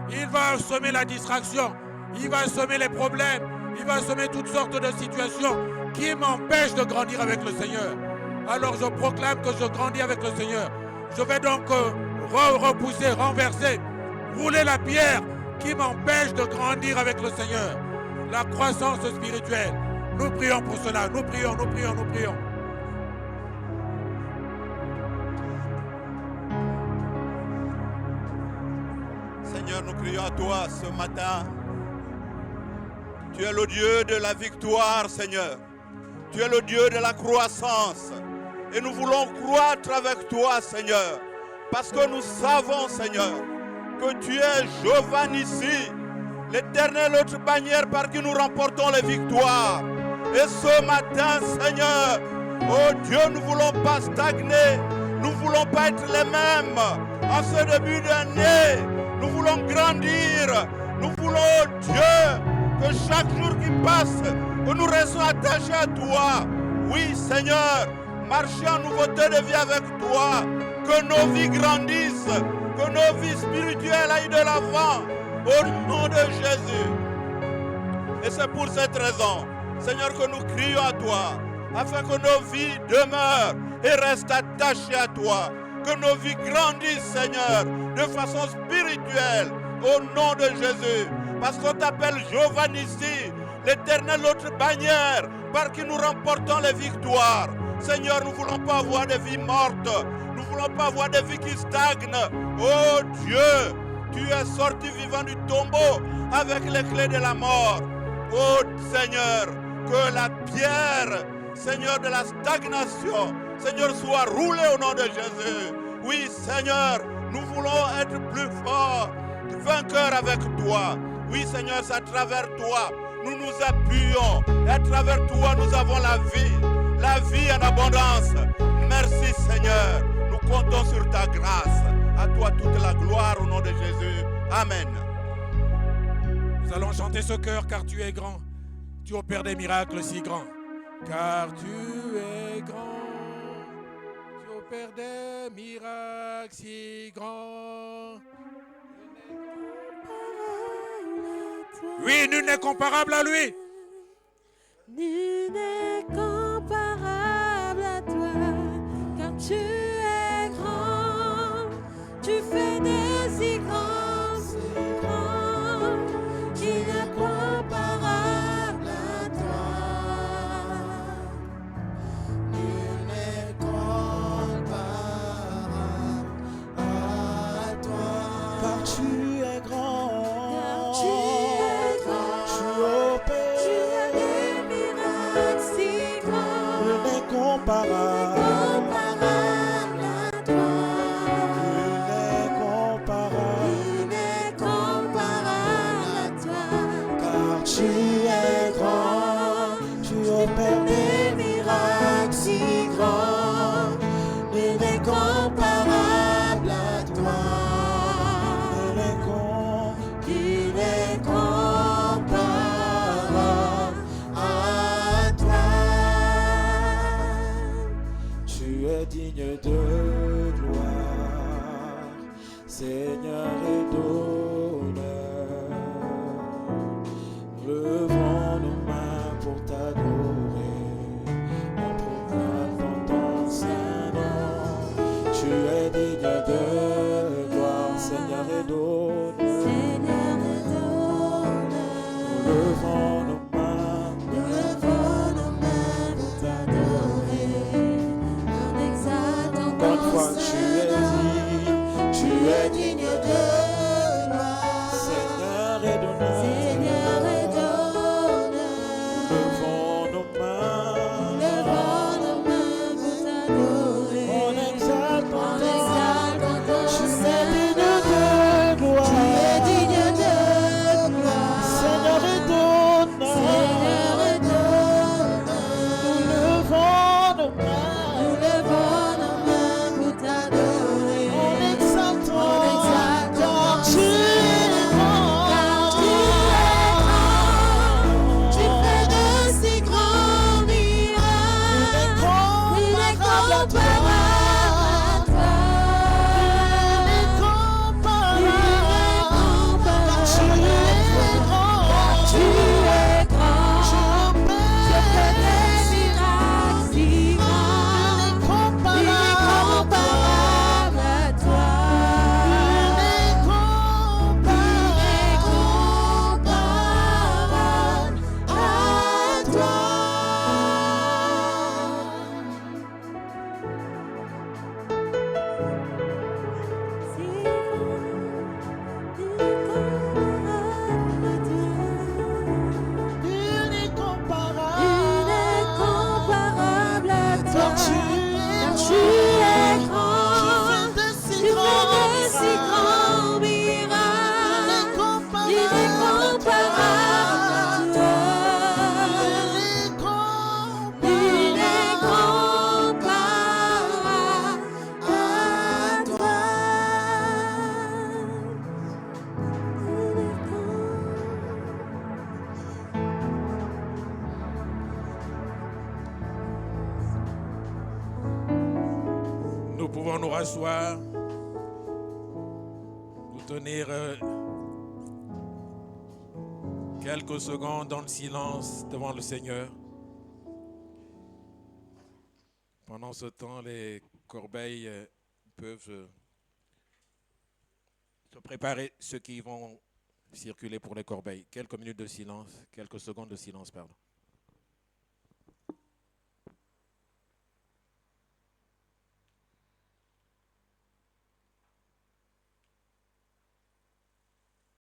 Il va semer la distraction. Il va semer les problèmes. Il va semer toutes sortes de situations qui m'empêchent de grandir avec le Seigneur. Alors je proclame que je grandis avec le Seigneur. Je vais donc repousser, renverser, rouler la pierre qui m'empêche de grandir avec le Seigneur. La croissance spirituelle. Nous prions pour cela. Nous prions, nous prions, nous prions. Seigneur, nous crions à toi ce matin. Tu es le Dieu de la victoire, Seigneur. Tu es le Dieu de la croissance. Et nous voulons croître avec toi, Seigneur. Parce que nous savons, Seigneur, que tu es Jéhovah Nissi, l'Éternel, notre bannière par qui nous remportons les victoires. Et ce matin, Seigneur, oh Dieu, nous ne voulons pas stagner. Nous ne voulons pas être les mêmes en ce début d'année. Nous voulons grandir. Nous voulons, oh Dieu, que chaque jour qui passe, que nous restons attachés à toi. Oui, Seigneur, marcher en nouveauté de vie avec toi. Que nos vies grandissent. Que nos vies spirituelles aillent de l'avant. Au nom de Jésus. Et c'est pour cette raison, Seigneur, que nous crions à toi, afin que nos vies demeurent et restent attachées à toi. Que nos vies grandissent, Seigneur, de façon spirituelle, au nom de Jésus. Parce qu'on t'appelle Jéhovah Nissi, l'Éternel, notre bannière, par qui nous remportons les victoires. Seigneur, nous ne voulons pas avoir des vies mortes. Nous ne voulons pas avoir des vies qui stagnent. Oh Dieu, tu es sorti vivant du tombeau avec les clés de la mort. Oh Seigneur, que la pierre, Seigneur, de la stagnation, Seigneur, soit roulée au nom de Jésus. Oui, Seigneur, nous voulons être plus forts, vainqueurs avec toi. Oui, Seigneur, c'est à travers toi, nous nous appuyons. Et à travers toi, nous avons la vie en abondance. Merci, Seigneur. Nous comptons sur ta grâce. À toi toute la gloire au nom de Jésus. Amen. Nous allons chanter ce chœur car tu es grand. Tu opères des miracles si grands. Car tu es grand. Tu opères des miracles si grands. Oui, nul n'est comparable à lui. Nul n'est comparable à toi, car tu es grand. Tu fais des si grands, il n'est comparable à toi. Nul n'est comparable à toi, car tu es grand. car tu es grand. Tu fais des miracles si grands, Nul n'est comparable. Tu es grand, tu opères des miracles si grands, nul n'est comparable à toi. Nul n'est comparable à toi. Tu es digne de gloire, Seigneur et d'honneur. Levons nos mains pour t'adorer, on proclame ton Saint-Nom. Tu es digne de gloire, Seigneur et d'honneur. Seigneur et d'honneur. Nous levons nos mains, pour t'adorer, en exaltant encore une ton fois, Saint-Nom. Tu es digne de gloire, Seigneur et d'honneur. Seigneur et d'honneur. Levons nos mains, Levons nos mains pour t'adorer, on exalte en exaltant ton Tu es Saint-Nom. digne de gloire, Tu es digne de gloire, Seigneur et d'honneur. Seigneur et d'honneur. Nous levons nos mains, Nous levons nos mains pour t'adorer. pouvons nous rasseoir, nous tenir quelques secondes dans le silence devant le Seigneur. Pendant ce temps, les corbeilles peuvent se préparer, ceux qui vont circuler pour les corbeilles. Quelques minutes de silence, quelques secondes de silence, pardon.